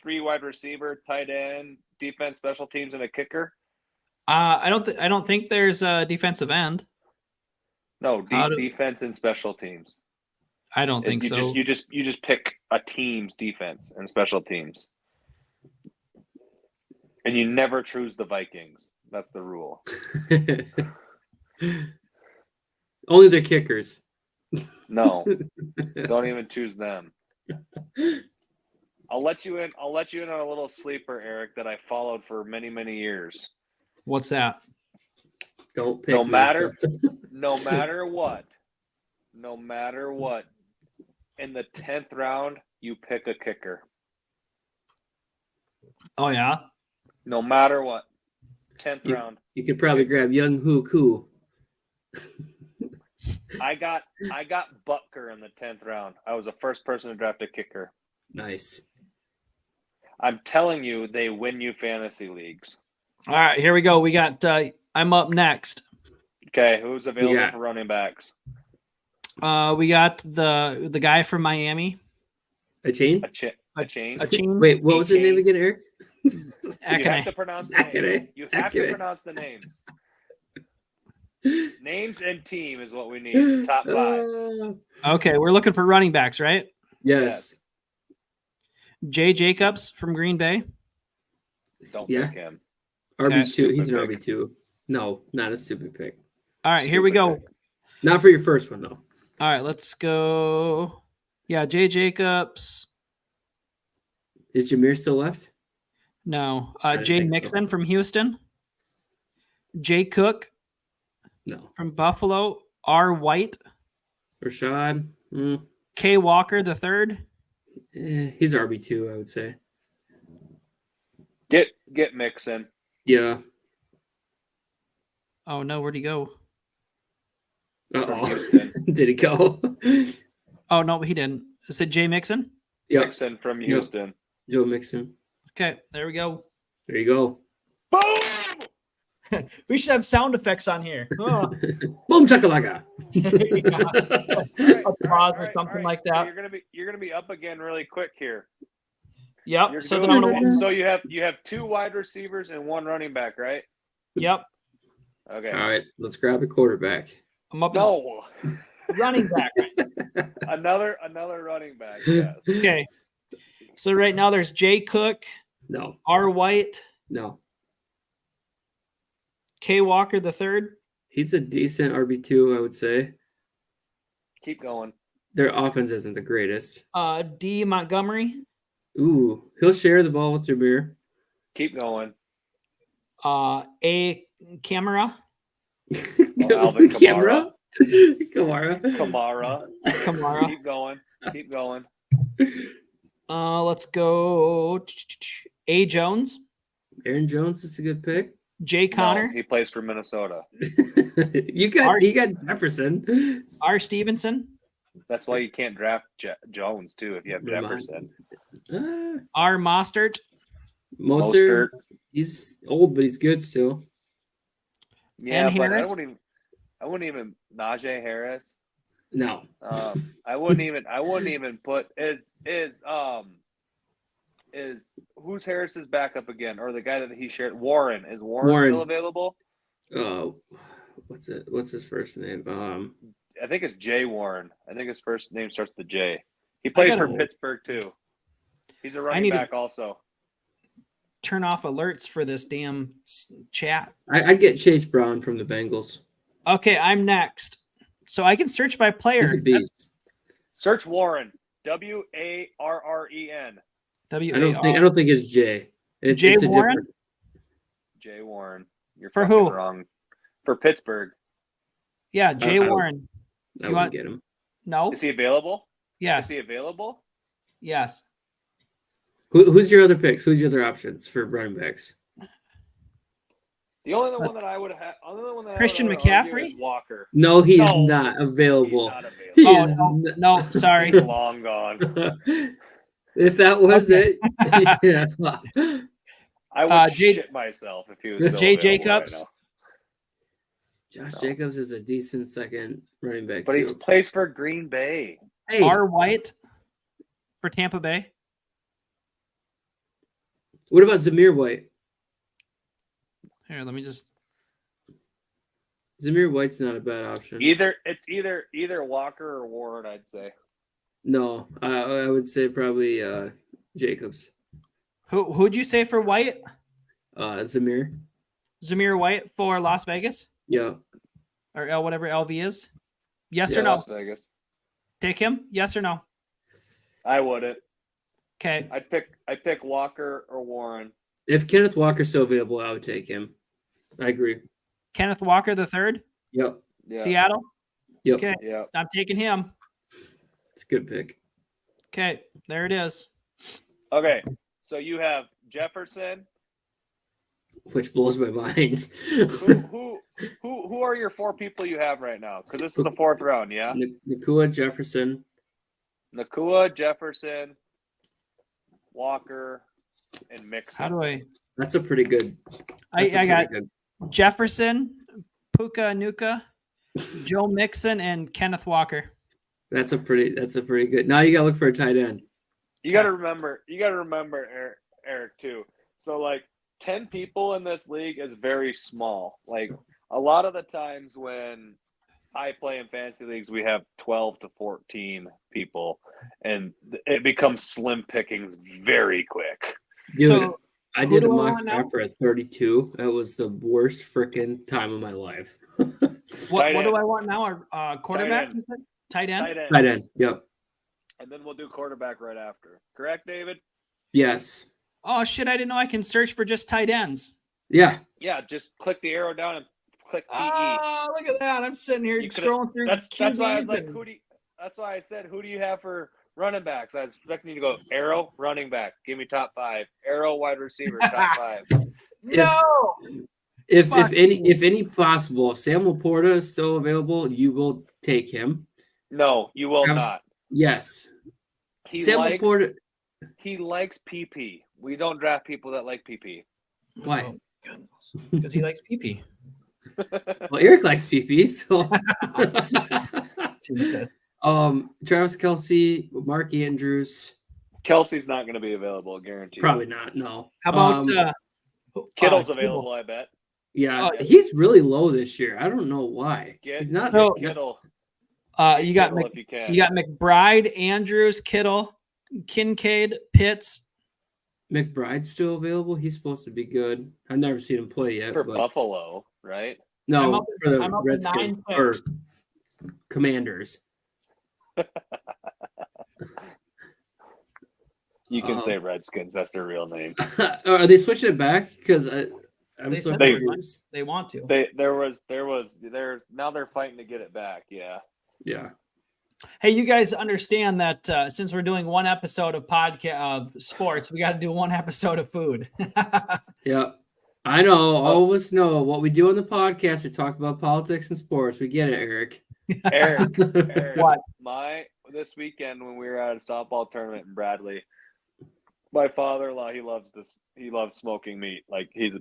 3 wide receiver, tight end, defense, special teams, and a kicker? I don't think there's a defensive end. No, defense and special teams. I don't think so. You just pick a team's defense and special teams, and you never choose the Vikings. That's the rule. Only the kickers. No, don't even choose them. I'll let you in on a little sleeper, Eric, that I followed for many, many years. What's that? Don't pick no matter what, in the 10th round, you pick a kicker. Oh yeah. No matter what, 10th round. You could probably grab Young Hoo Koo. I got Butker in the 10th round. I was the first person to draft a kicker. Nice. I'm telling you, they win you fantasy leagues. All right, here we go. We got. I'm up next. Okay, who's available for running backs? We got the guy from Miami. A chain. Wait, what was his name again, Eric? You have to pronounce the names. You have to pronounce the names. Names and team is what we need. Top 5. Okay, we're looking for running backs, right? Yes. Jay Jacobs from Green Bay. Don't pick him. RB2. He's an RB2. No, not a stupid pick. All right, here we go. Not for your first one, though. All right, let's go. Yeah, Jay Jacobs. Is Jameer still left? No. Jay Mixon from Houston. Jay Cook. No. From Buffalo. R. White. Rashad. K. Walker the third. He's RB2, I would say. Get Mixon. Yeah. Oh no, where'd he go? Uh-oh. Did he go? Oh no, he didn't. Is it Jay Mixon? Yeah. Mixon from Houston. Yep. Joe Mixon. Okay, there we go. There you go. Boom! We should have sound effects on here. Oh. Boom chakalaka. Applause or something like that. So you're gonna be up again really quick here. Yep. So you have 2 wide receivers and 1 running back, right? Yep. Okay. All right, let's grab a quarterback. I'm up. No. Running back. Another running back. Yes. Okay. So right now there's Jay Cook, No, R. White, no. K. Walker the third. He's a decent RB2, I would say. Keep going. Their offense isn't the greatest. D. Montgomery. Ooh, he'll share the ball with Jameer. Keep going. A. Camera. Alvin Kamara. Kamara. Kamara. Keep going. Keep going. Let's go. A. Jones. Aaron Jones is a good pick. Jay Connor. No, he plays for Minnesota. you got Jefferson. R. Stevenson. That's why you can't draft Jones too if you have Never mind. Jefferson. R. Mostert. Mostert. He's old, but he's good still. Yeah, And but Harris? I wouldn't even Najee Harris. No. I wouldn't even put who's Harris's backup again, or the guy that he shared? Warren. Is Warren still available? What's his first name? I think it's Jay Warren. I think his first name starts with J. He plays for Pittsburgh too. He's a running back also. Turn off alerts for this damn chat. I'd get Chase Brown from the Bengals. Okay, I'm next. So I can search by player. He's a beast. Search Warren. Warren. I don't think it's Jay. It's a Warren? different. Jay Warren. You're For fucking who? wrong. For Pittsburgh. Yeah, Jay Warren. I wouldn't get him. No. Is he available? Yes. Is he available? Yes. Who's your other picks? Who's your other options for running backs? The only one that I would have, Christian McCaffrey? is Walker. No, he's not available. He's not available. He is No, sorry. He's long gone. If that was it, yeah. I would shit myself if he was still Jay available Jacobs. right now. Josh Jacobs is a decent second running back, But he plays for Green Bay. Hey, R. White for Tampa Bay. what about Zamir White? Here, let me just. Zamir White's not a bad option. Either Walker or Warren, I'd say. No, I would say probably Jacobs. Who'd you say for White? Zamir. Zamir White for Las Vegas Yeah. or whatever LV is. Yes Yeah, or no? Las Vegas. Take him. Yes or no? I wouldn't. Okay. I'd pick Walker or Warren. If Kenneth Walker's still available, I would take him. I agree. Kenneth Walker the third. Yep. Yeah. Seattle. Yep. Okay. Yeah. I'm taking him. It's a good pick. Okay. There it is. Okay. So you have Jefferson. Which blows my mind. Who are your four people you have right now? Because this is the fourth round, yeah? Nakua, Jefferson. Nakua, Jefferson, Walker, and Mixon. How do I? That's a pretty good. I got Jefferson, Puka Nuka, Joe Mixon, and Kenneth Walker. That's a pretty good. Now you gotta look for a tight end. You got to remember, Eric, too. So, like, 10 people in this league is very small. Like, a lot of the times when I play in fantasy leagues, we have 12 to 14 people, and it becomes slim pickings very quick. Dude, So, I who did a do I mock want now? draft for a 32. It was the worst freaking time of my life. What do I want now? Quarterback? Tight end. you said? Tight end? Tight end. Tight end. Yep. And then we'll do quarterback right after. Correct, David? Yes. Oh shit! I didn't know I can search for just tight ends. Yeah. Yeah, just click the arrow down and click TE. Oh, look at that! I'm sitting here You could've- scrolling through. That's why I was QBs like, and- that's why I said, who do you have for running backs? I was expecting you to go arrow running back. Give me top 5. Arrow wide receiver top 5. No. If Fuck if any possible, if Sam Laporta is still available, you will take him. No, you will Travis- not. Yes. He Sam likes Laporta. PP. We don't draft people that like PP. Why? Because he likes PP. Well, Eric likes PP, so. Jesus. Oh. Travis Kelce, Mark Andrews. Kelsey's not going to be available, guaranteed. Probably not. No. How about Kittle's Kittle? available, I bet. Yeah, he's really low this year. I don't know why. He's not. Kittle. You got Kittle if you can. you got McBride, Andrews, Kittle, Kincaid, Pitts. McBride's still available. He's supposed to be good. I've never seen him play yet. For but Buffalo, right? No, for the I'm up Redskins at 9 or picks. Commanders. You can say Redskins. That's their real name. Are they switching it back? Because I'm They so said they were confused. They want to. Now they're fighting to get it back. Yeah. Yeah. Hey, you guys understand that since we're doing one episode of podcast of sports, we got to do one episode of food. Yeah. I know. All of us know what we do on the podcast. We talk about politics and sports. We get it, Eric. Eric, What? This weekend when we were at a softball tournament in Bradley, my father-in-law, he loves smoking meat. Like he's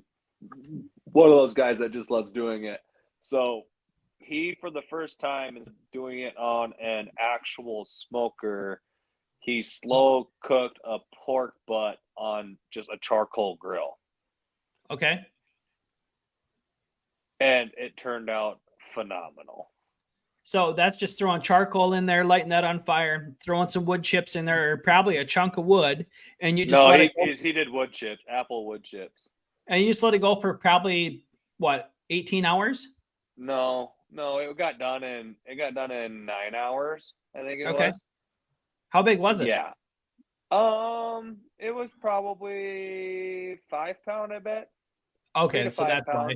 one of those guys that just loves doing it. So he, for the first time, is doing it on an actual smoker. He slow cooked a pork butt on just a charcoal grill. Okay. And it turned out phenomenal. So that's just throwing charcoal in there, lighting that on fire, throwing some wood chips in there, or probably a chunk of wood, and you just he did wood chips, apple wood chips. And you just let it go for probably what, 18 hours? No, it got done in 9 hours, I think it was. How big was it? Yeah. It was probably 5 pound, I bet. Okay, so that's why.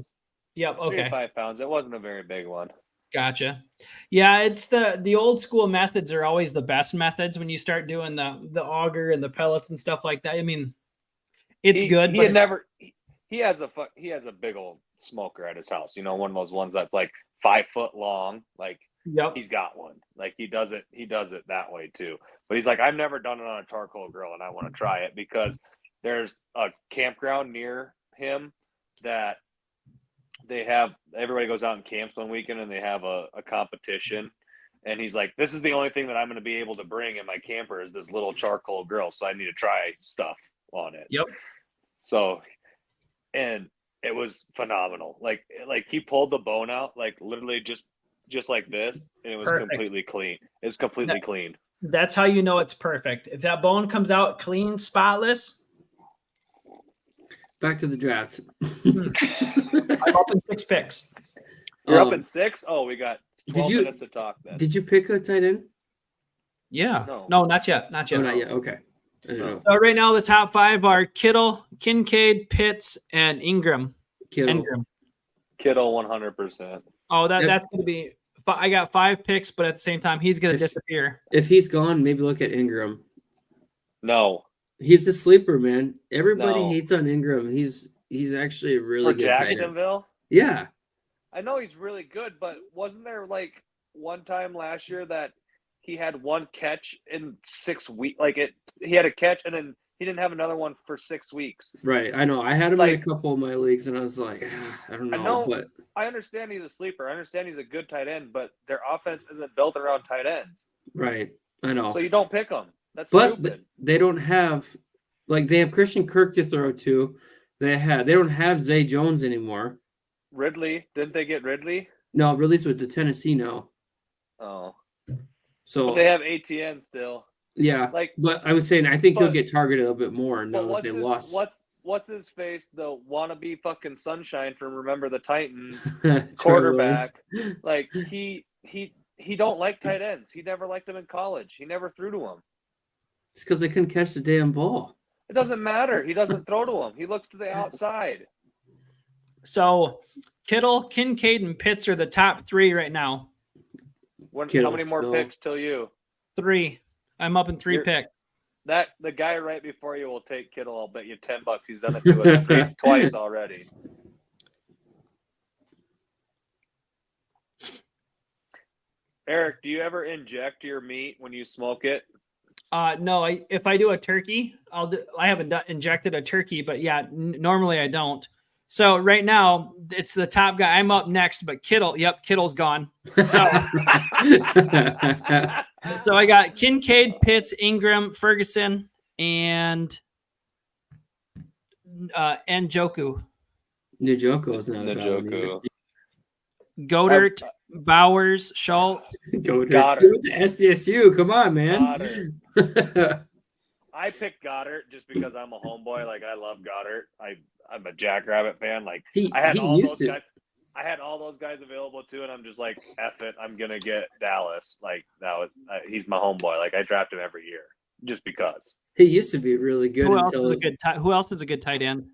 Yep, okay. 3 to 5 pounds. It wasn't a very big one. Gotcha. Yeah, it's the old school methods are always the best methods when you start doing the auger and the pellets and stuff like that. I mean, it's good. He has a big old smoker at his house. You know, one of those ones that's like 5 foot long. Like, yep. He's got one. Like he does it that way too. But he's like, I've never done it on a charcoal grill, and I want to try it because there's a campground near him that everybody goes out and camps one weekend, and they have a competition. And he's like, this is the only thing that I'm going to be able to bring in my camper is this little charcoal grill. So I need to try stuff on it. Yep. So, and it was phenomenal. Like he pulled the bone out, like literally just like this, and it was completely clean. It's completely clean. That's how you know it's perfect. If that bone comes out clean, spotless. Back to the draft. I'm up in 6 picks. You're up in 6? Oh, we got 12 minutes to talk then. Did you pick a tight end? Yeah. No, not yet. Oh, not yet. Okay. So right now the top 5 are Kittle, Kincaid, Pitts, and Ingram. Kittle 100%. Oh, that's going to be. I got 5 picks, but at the same time, he's going to disappear. If he's gone, maybe look at Ingram. No, he's a sleeper, man. Everybody hates on Ingram. He's actually a really good tight end. Jacksonville. Yeah, I know he's really good, but wasn't there like one time last year that he had 1 catch in 6 weeks? Like he had a catch and then he didn't have another one for 6 weeks. Right. I know. I had him in a couple of my leagues, and I was like, I don't know. But I understand he's a sleeper. I understand he's a good tight end, but their offense isn't built around tight ends. Right. I know. So you don't pick them. That's but stupid. They don't have they have Christian Kirk to throw to. They don't have Zay Jones anymore. Ridley, didn't they get Ridley? No, Ridley's with the Tennessee now. Oh. So but they have ATN still. Yeah, but I was saying I think he'll get targeted a little bit more now that they lost. What's his face? The wannabe fucking Sunshine from Remember the Titans quarterback. Like he don't like tight ends. He never liked them in college. He never threw to them. It's because they couldn't catch the damn ball. It doesn't matter. He doesn't throw to him. He looks to the outside. So Kittle, Kincaid, and Pitts are the top 3 right now. How many more picks till you? 3. I'm up in 3 picks. The guy right before you will take Kittle. I'll bet you $10. He's done it to us twice already. Eric, do you ever inject your meat when you smoke it? No. If I do a turkey, I haven't injected a turkey, but yeah, normally I don't. So right now it's the top guy. I'm up next, but Kittle's gone. So, so I got Kincaid, Pitts, Ingram, Ferguson, and Njoku. Njoku's not a bad one either. Njoku. Goddard, Bowers, Schultz. Goddard. Goddard. He went to SDSU. Come on, man. Goddard. I picked Goddard just because I'm a homeboy. Like, I love Goddard. I'm a Jackrabbit fan. Like, I had all those guys. I had all those guys available too, and I'm just like, F it. I'm gonna get Dallas. Like, now he's my homeboy. Like, I draft him every year just because. He used to be really good. Who else is a good tight end?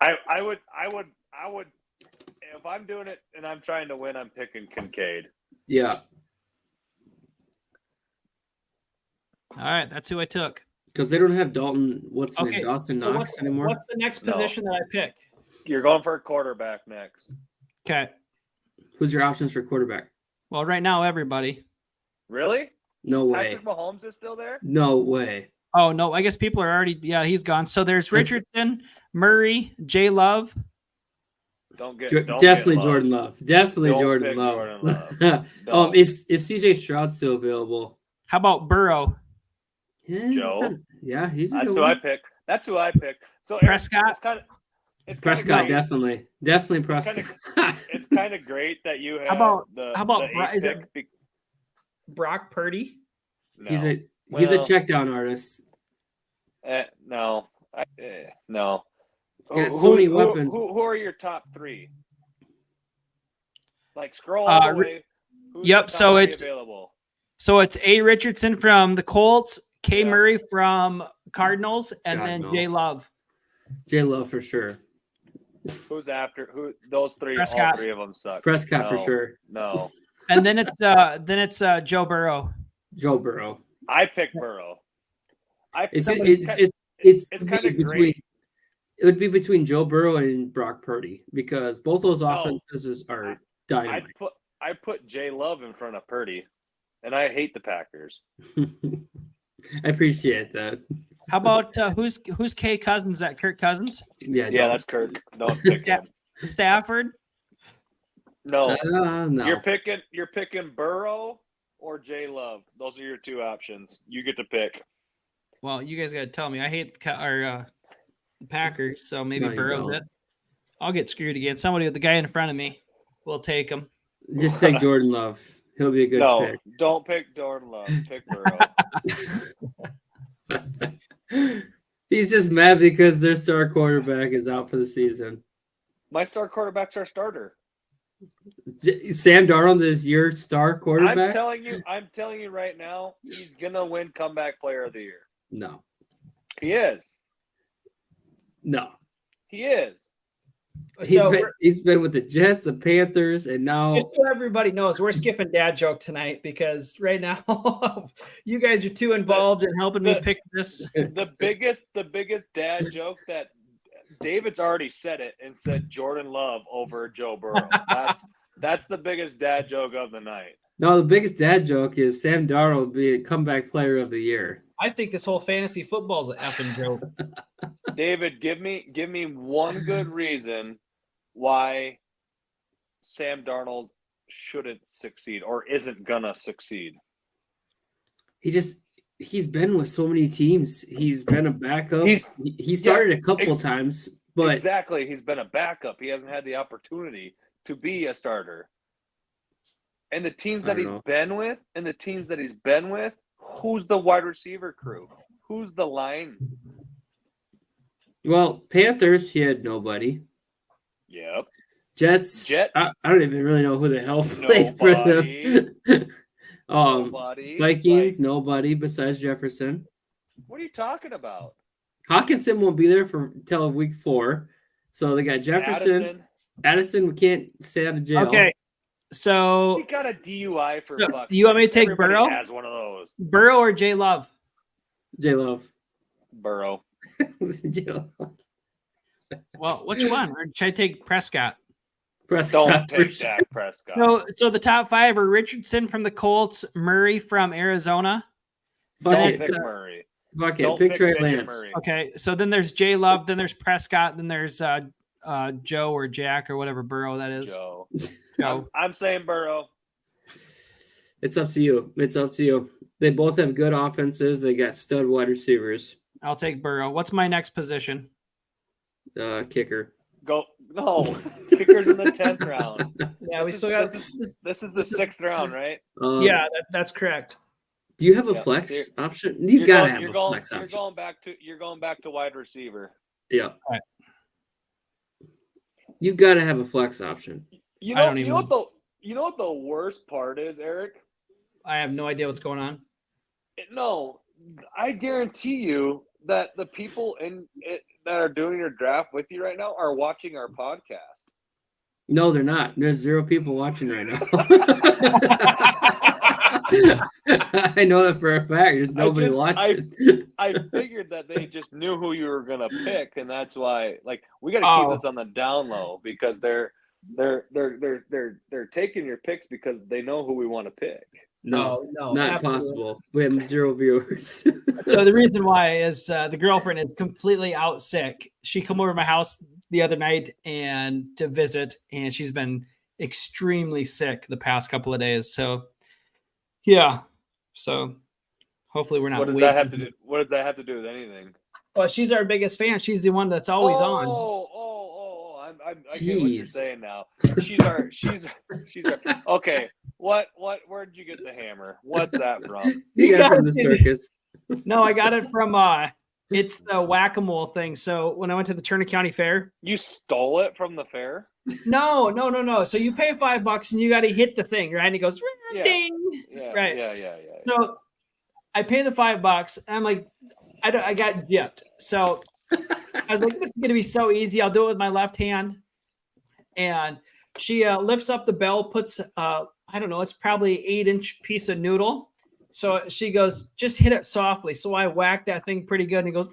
I would. If I'm doing it and I'm trying to win, I'm picking Kincaid. Yeah. All right, that's who I took. Because they don't have Dawson Knox anymore. What's the next position that I pick? You're going for a quarterback next. Okay. Who's your options for quarterback? Well, right now, everybody. Really? No way. Patrick Mahomes is still there? No way. Oh, no. I guess people are already, he's gone. So there's Richardson, Murray, J. Love. Definitely Jordan Love. Definitely Jordan Love. If CJ Stroud's still available. How about Burrow? Yeah, he's a That's good who one. I picked. That's who I picked. So Prescott? It's Prescott, great. definitely Prescott. It's kind of great that you have is it Brock Purdy? No. He's a check down artist. No. No. Got so many weapons. Who are your top three? Like, scroll all the way. Yep. So it's available. So it's A. Richardson from the Colts, K. Murray from Cardinals, and then J. Love. J. Love for sure. Who's after? Who? Those three. Prescott. All three of them suck. Prescott for sure. No. And then it's Joe Burrow. Joe Burrow. I picked Burrow. It's kind of between. great. It would be between Joe Burrow and Brock Purdy because both those offenses are dynamite. I put J. Love in front of Purdy, and I hate the Packers. I appreciate that. How about who's K Cousins? Is that Kirk Cousins? Yeah, that's Kirk. Don't pick him. Stafford? No. No. You're picking Burrow or J. Love. Those are your two options. You get to pick. Well, you guys got to tell me. I hate the Packers, so maybe Burrow. I'll get screwed again. The guy in front of me will take him. Just take Jordan Love. He'll be a good pick. No, don't pick Jordan Love. Pick Burrow. He's just mad because their star quarterback is out for the season. My star quarterback's our starter. Sam Darnold is your star quarterback? I'm telling you right now, he's gonna win comeback player of the year. No. He is. No. He is. He's been with the Jets, the Panthers, and now. Just so everybody knows, we're skipping dad joke tonight because right now you guys are too involved in helping me pick this. The biggest dad joke that David's already said it and said Jordan Love over Joe Burrow. That's the biggest dad joke of the night. No, the biggest dad joke is Sam Darnold being comeback player of the year. I think this whole fantasy football is an effing joke. David, give me one good reason why Sam Darnold shouldn't succeed or isn't gonna succeed. He's been with so many teams. He's been a backup. He started a couple times, but exactly, he's been a backup. He hasn't had the opportunity to be a starter. And the teams that he's been with, who's the wide receiver crew? Who's the line? Well, Panthers, he had nobody. Yep. Jets. I don't even really know who the hell played for them. Nobody. Vikings, nobody besides Jefferson. What are you talking about? Hawkinson won't be there until week 4. So they got Jefferson. Addison, we can't stay out of jail. Okay. So he got a DUI for fuck's you want me to take Everybody Burrow? has one of those. Burrow or J Love? J Love. Burrow. Well, which one? Or should I take Prescott? Don't take Dak Prescott. So the top 5 are Richardson from the Colts, Murray from Arizona. Don't pick Murray. Fuck it. Pick Trey Lance. Murray. Okay, so then there's J Love, then there's Prescott, then there's Joe or Jack or whatever Burrow that is. Joe. I'm saying Burrow. It's up to you. They both have good offenses. They got stud wide receivers. I'll take Burrow. What's my next position? Kicker. Go no kickers in the 10th round. Yeah, we still got. This is the 6th round, right? Yeah, that's correct. Do you have a Yeah, flex so option? You gotta have a flex You're option. going back to wide receiver. Yeah. Right. You gotta have a flex option. You I know, don't you even- know what the worst part is, Eric? I have no idea what's going on. No, I guarantee you that the people that are doing your draft with you right now are watching our podcast. No, they're not. There's 0 people watching right now. I know that for a fact. There's nobody watching. I figured that they just knew who you were gonna pick, and that's why. Like, we got to keep this on the down low because they're taking your picks because they know who we want to pick. No, no, not absolutely. possible. We have 0 viewers. So the reason why is the girlfriend is completely out sick. She come over to my house the other night and to visit, and she's been extremely sick the past couple of days. So, yeah. So hopefully we're not. What does that have to do? What does that have to do with anything? Well, she's our biggest fan. She's the one that's always on. I get what you're saying now. She's our. Okay. Where'd you get the hammer? What's that from? You got it from the circus. No, I got it from it's the whack-a-mole thing. So when I went to the Turner County Fair. You stole it from the fair? No. So you pay $5 and you got to hit the thing, right? And it goes ding. Yeah, right. Yeah. So I pay the $5 and I'm like, I got gypped. So I was like, this is gonna be so easy. I'll do it with my left hand. And she lifts up the bell, puts I don't know, it's probably 8-inch piece of noodle. So she goes, just hit it softly. So I whacked that thing pretty good, and it goes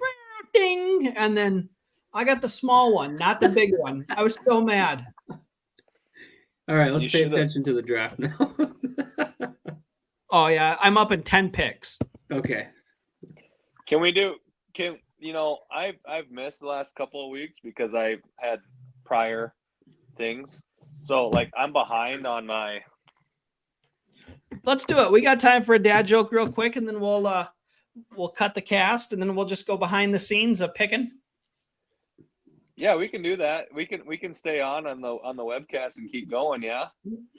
ding. And then I got the small one, not the big one. I was so mad. All right, let's pay attention to the draft now. Oh yeah, I'm up in 10 picks. Okay. I've missed the last couple of weeks because I've had prior things. So like I'm behind on my. Let's do it. We got time for a dad joke real quick, and then we'll cut the cast, and then we'll just go behind the scenes of picking. Yeah, we can do that. We can stay on the webcast and keep going. Yeah.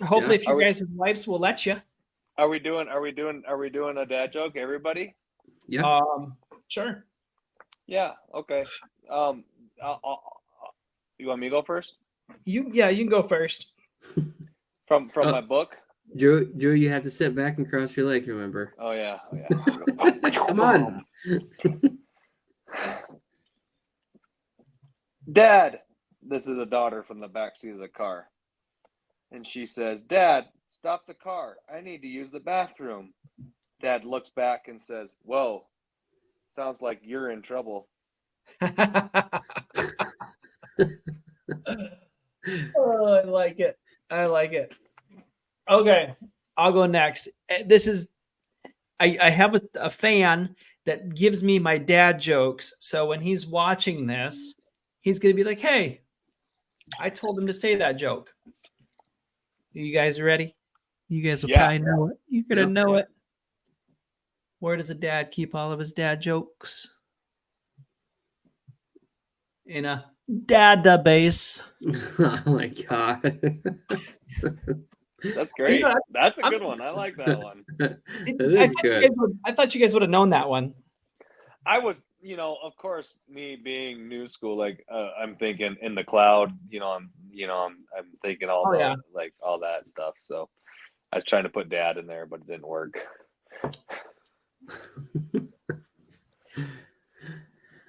Hopefully, if you guys' wives will let you. Are we doing a dad joke, everybody? Yeah. Sure. Yeah. Okay. You want me to go first? You can go first. From my book. Drew, you have to sit back and cross your legs. Remember? Oh yeah. Come on. Dad, this is a daughter from the backseat of the car, and she says, "Dad, stop the car. I need to use the bathroom." Dad looks back and says, "Whoa, sounds like you're in trouble." Oh, I like it. Okay, I'll go next. This is I have a fan that gives me my dad jokes. So when he's watching this, he's gonna be like, "Hey, I told him to say that joke." You guys ready? You guys will probably know it. You're gonna know it. Where does a dad keep all of his dad jokes? In a database. Oh my god. That's great. You know, That's a good one. I like that one. That is good. I thought you guys would have known that one. I was, of course, me being new school, like I'm thinking in the cloud, I'm thinking all all that stuff. So I was trying to put dad in there, but it didn't work.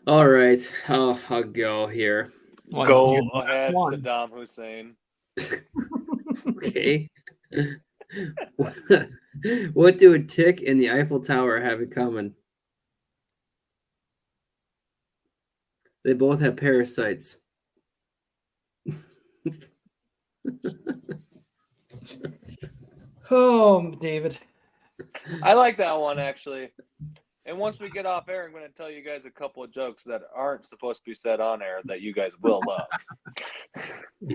All right, I'll go here. Well, Go you're the last ahead, one. Saddam Hussein. Okay. What do a tick and the Eiffel Tower have in common? They both have parasites. Oh, David. I like that one actually. And once we get off air, I'm going to tell you guys a couple of jokes that aren't supposed to be said on air that you guys will love.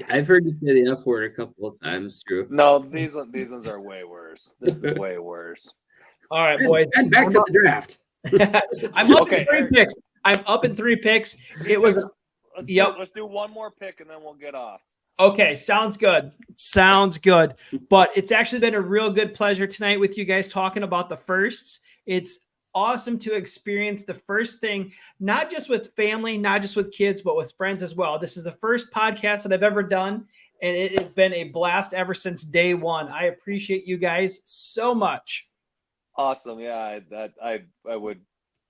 I've heard you say the F word a couple of times, Drew. No, these ones are way worse. This is way worse. All right, boys. And back to the draft. I'm up Okay, in 3 picks. I'm up in 3 picks. It was let's do one more pick and then we'll get off. Okay, sounds good. Sounds good. But it's actually been a real good pleasure tonight with you guys talking about the firsts. It's awesome to experience the first thing, not just with family, not just with kids, but with friends as well. This is the first podcast that I've ever done, and it has been a blast ever since day one. I appreciate you guys so much. Awesome. Yeah, I would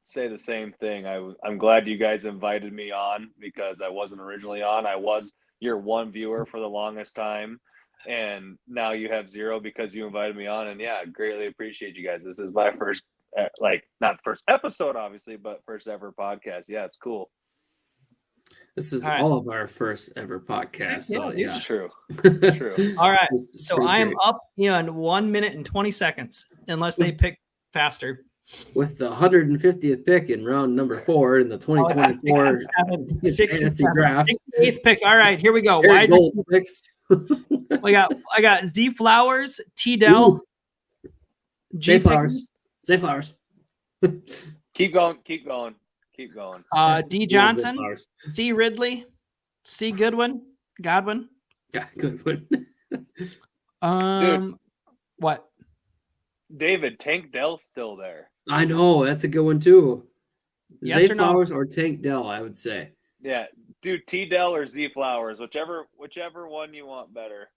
say the same thing. I'm glad you guys invited me on because I wasn't originally on. I was your one viewer for the longest time, and now you have 0 because you invited me on. And yeah, greatly appreciate you guys. This is my first, not first episode, obviously, but first ever podcast. Yeah, it's cool. This is all of our first ever podcast. So yeah, True. All right. So I am up in 1 minute and 20 seconds, unless they pick faster. With the 150th pick in round number 4 in the 2024 fantasy draft. 68th pick. All right, here we go. Wide gold picks. I got Z Flowers, T Dell, Zay Flowers. Zay Flowers. Keep going. D Johnson, C Ridley, C Godwin. Godwin. Dude. What? David, Tank Dell's still there. I know, that's a good one too. Yes Zay or Flowers no? or Tank Dell, I would say. Yeah, dude, T Dell or Z Flowers, whichever one you want better.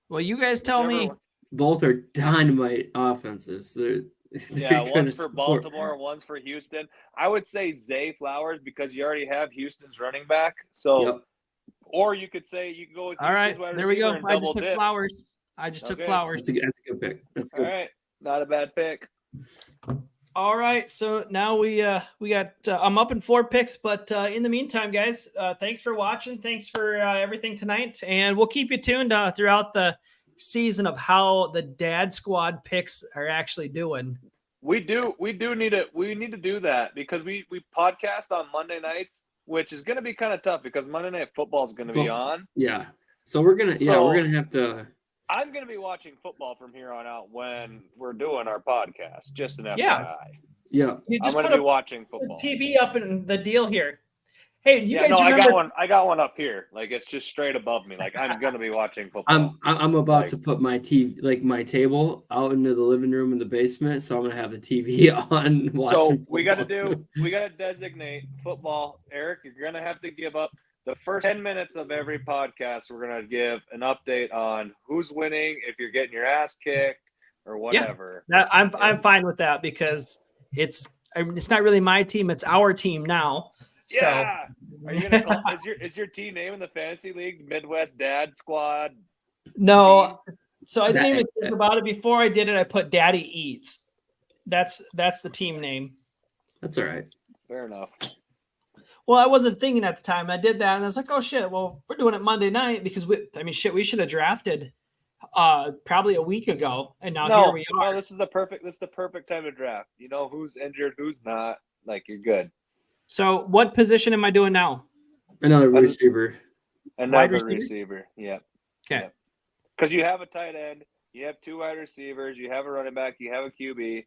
Well, you guys tell me. Both are dynamite offenses. They're one's for Baltimore, one's for Houston. I would say Zay Flowers because you already have Houston's running back. So, or you could say you can go with all right. There we go. I just took dip. Flowers. I just took Flowers. That's a good pick. That's good. All right, not a bad pick. All right, so now we got I'm up in 4 picks, but in the meantime, guys, thanks for watching. Thanks for everything tonight, and we'll keep you tuned throughout the season of how the Dad Squad picks are actually doing. We need to do that because we podcast on Monday nights, which is going to be kind of tough because Monday Night Football is going to be on. Yeah, so we're gonna have to. I'm going to be watching football from here on out when we're doing our podcast. Just an FYI. Yeah. I'm going to be watching football. TV up in the deal here. Hey, do you guys remember? I got one up here. Like it's just straight above me. Like I'm going to be watching football. I'm about to put my TV, my table, out into the living room in the basement. So I'm going to have the TV on. So we got to designate football. Eric, you're going to have to give up. The first 10 minutes of every podcast, we're going to give an update on who's winning, if you're getting your ass kicked, or whatever. Yeah, I'm fine with that because it's not really my team; it's our team now. Yeah. So. Are you gonna call, is your team name in the fantasy league Midwest Dad Squad? No. Team? So I didn't even think about it before I did it. I put Daddy Eats. That's the team name. That's all right. Fair enough. Well, I wasn't thinking at the time. I did that, and I was like, "Oh shit! Well, we're doing it Monday night because we should have drafted probably a week ago, and now here we are." No, this is the perfect time to draft. You know who's injured, who's not. Like you're good. So, what position am I doing now? Another receiver. Another receiver. Yeah. Okay. Because you have a tight end, you have 2 wide receivers, you have a running back, you have a QB.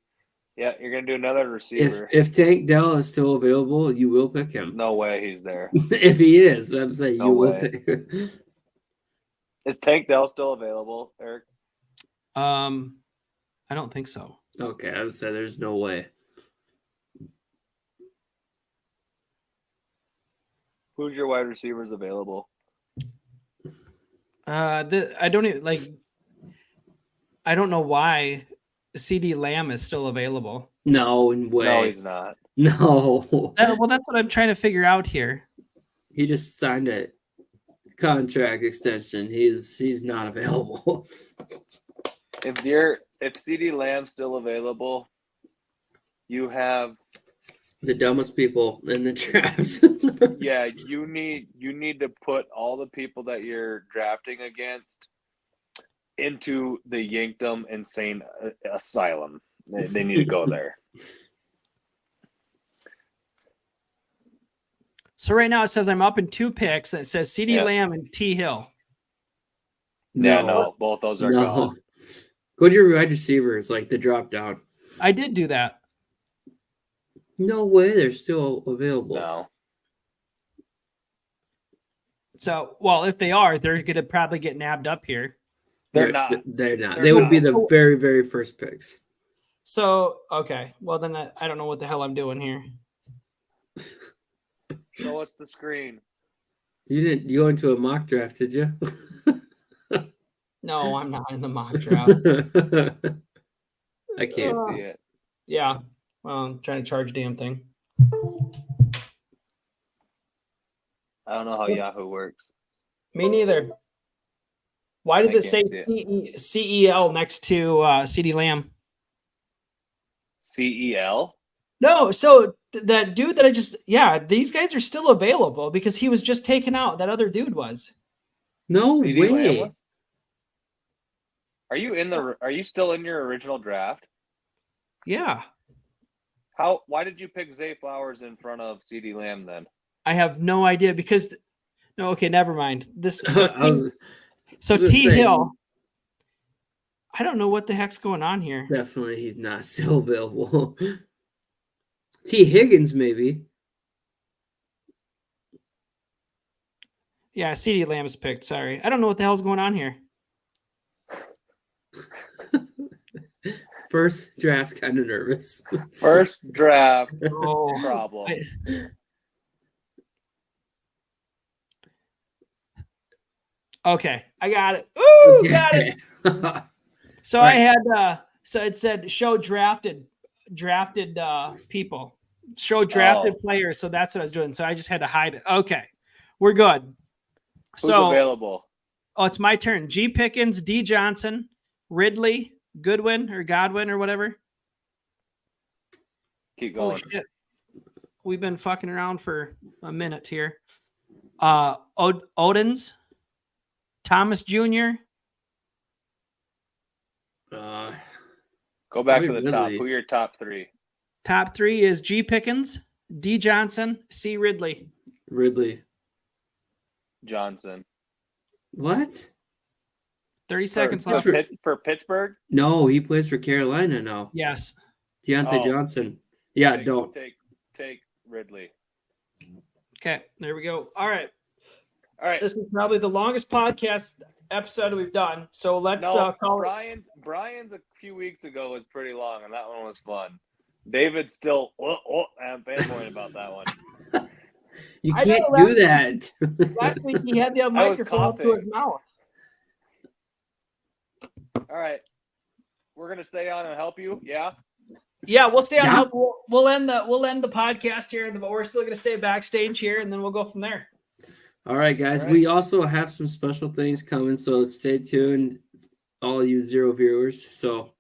Yeah, you're going to do another receiver. If Tank Dell is still available, you will pick him. No way he's there. If he is, I'm saying you will pick him. Is Tank Dell still available, Eric? I don't think so. Okay, I would say there's no way. Who's your wide receivers available? I don't even I don't know why CD Lamb is still available. No way. No, he's not. No. Well, that's what I'm trying to figure out here. He just signed a contract extension. He's not available. If CD Lamb's still available, you have the dumbest people in the drafts. Yeah, you need to put all the people that you're drafting against into the Yankdom Insane Asylum. They need to go there. So right now it says I'm up in 2 picks. And it says CD Lamb and T Hill. No, both those are gone. Go to your wide receivers, like the drop down. I did do that. No way, they're still available. No. So, well, if they are, they're going to probably get nabbed up here. They're not. They're not. They're They would not. be the very, very first picks. So, okay. Well, then I don't know what the hell I'm doing here. Show us the screen. You didn't go into a mock draft, did you? No, I'm not in the mock draft. I can't See see. it. Yeah. Well, I'm trying to charge a damn thing. I don't know how Yahoo works. Me neither. Why does I it say can't see CEL next to CeeDee Lamb? CEL. No, so that dude that these guys are still available because he was just taken out. That other dude was. No CeeDee way. Lamb? Are you still in your original draft? Yeah. Why did you pick Zay Flowers in front of CeeDee Lamb then? I have no idea because no, okay, never mind. This I was gonna T say, Hill. I don't know what the heck's going on here. definitely he's not still available. T. Higgins, maybe. Yeah, CeeDee Lamb is picked. Sorry. I don't know what the hell's going on here. First draft's kind of nervous. First draft Oh, problem. okay, I got it. Ooh, got it. So Right. I had so it said show drafted people. Show drafted players. So that's what I was doing. So I just had to hide it. Okay. We're good. Who's So available? it's my turn. G Pickens, D Johnson, Ridley, Godwin or whatever. Keep Oh going. shit. We've been fucking around for a minute here. Odins, Thomas Jr. Go back to Probably the top. Ridley. Who are your top three? Top 3 is G Pickens, D Johnson, C Ridley. Ridley. Johnson. What? 30 seconds For, left. for Pittsburgh? No, he plays for Carolina now. Yes. Deontay Oh. Johnson. Yeah, Take- don't. Take Ridley. Okay, there we go. All right. All right. This is probably the longest podcast episode we've done. So let's No, call Brian's a few weeks ago was pretty long, and that one was fun. David's still I'm fanboying about that one. You I can't know do that. last week he had the was microphone up to coughing. his mouth. All right. We're gonna stay on and help you. Yeah. Yeah, we'll stay on. Yeah. We'll end the podcast here, but we're still gonna stay backstage here, and then we'll go from there. All right, guys. All right. We also have some special things coming, so stay tuned, all you zero viewers. So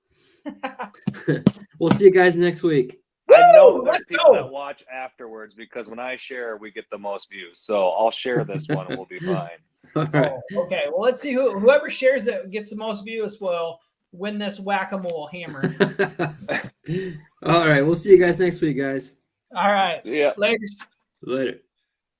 we'll see you guys next week. I know there's let's people go. that watch afterwards because when I share, we get the most views. So I'll share this one and we'll be fine. All right. Oh, okay. Well, let's see whoever shares it gets the most views will win this whack-a-mole hammer. All right. We'll see you guys next week, guys. All right. See ya. Later. Later.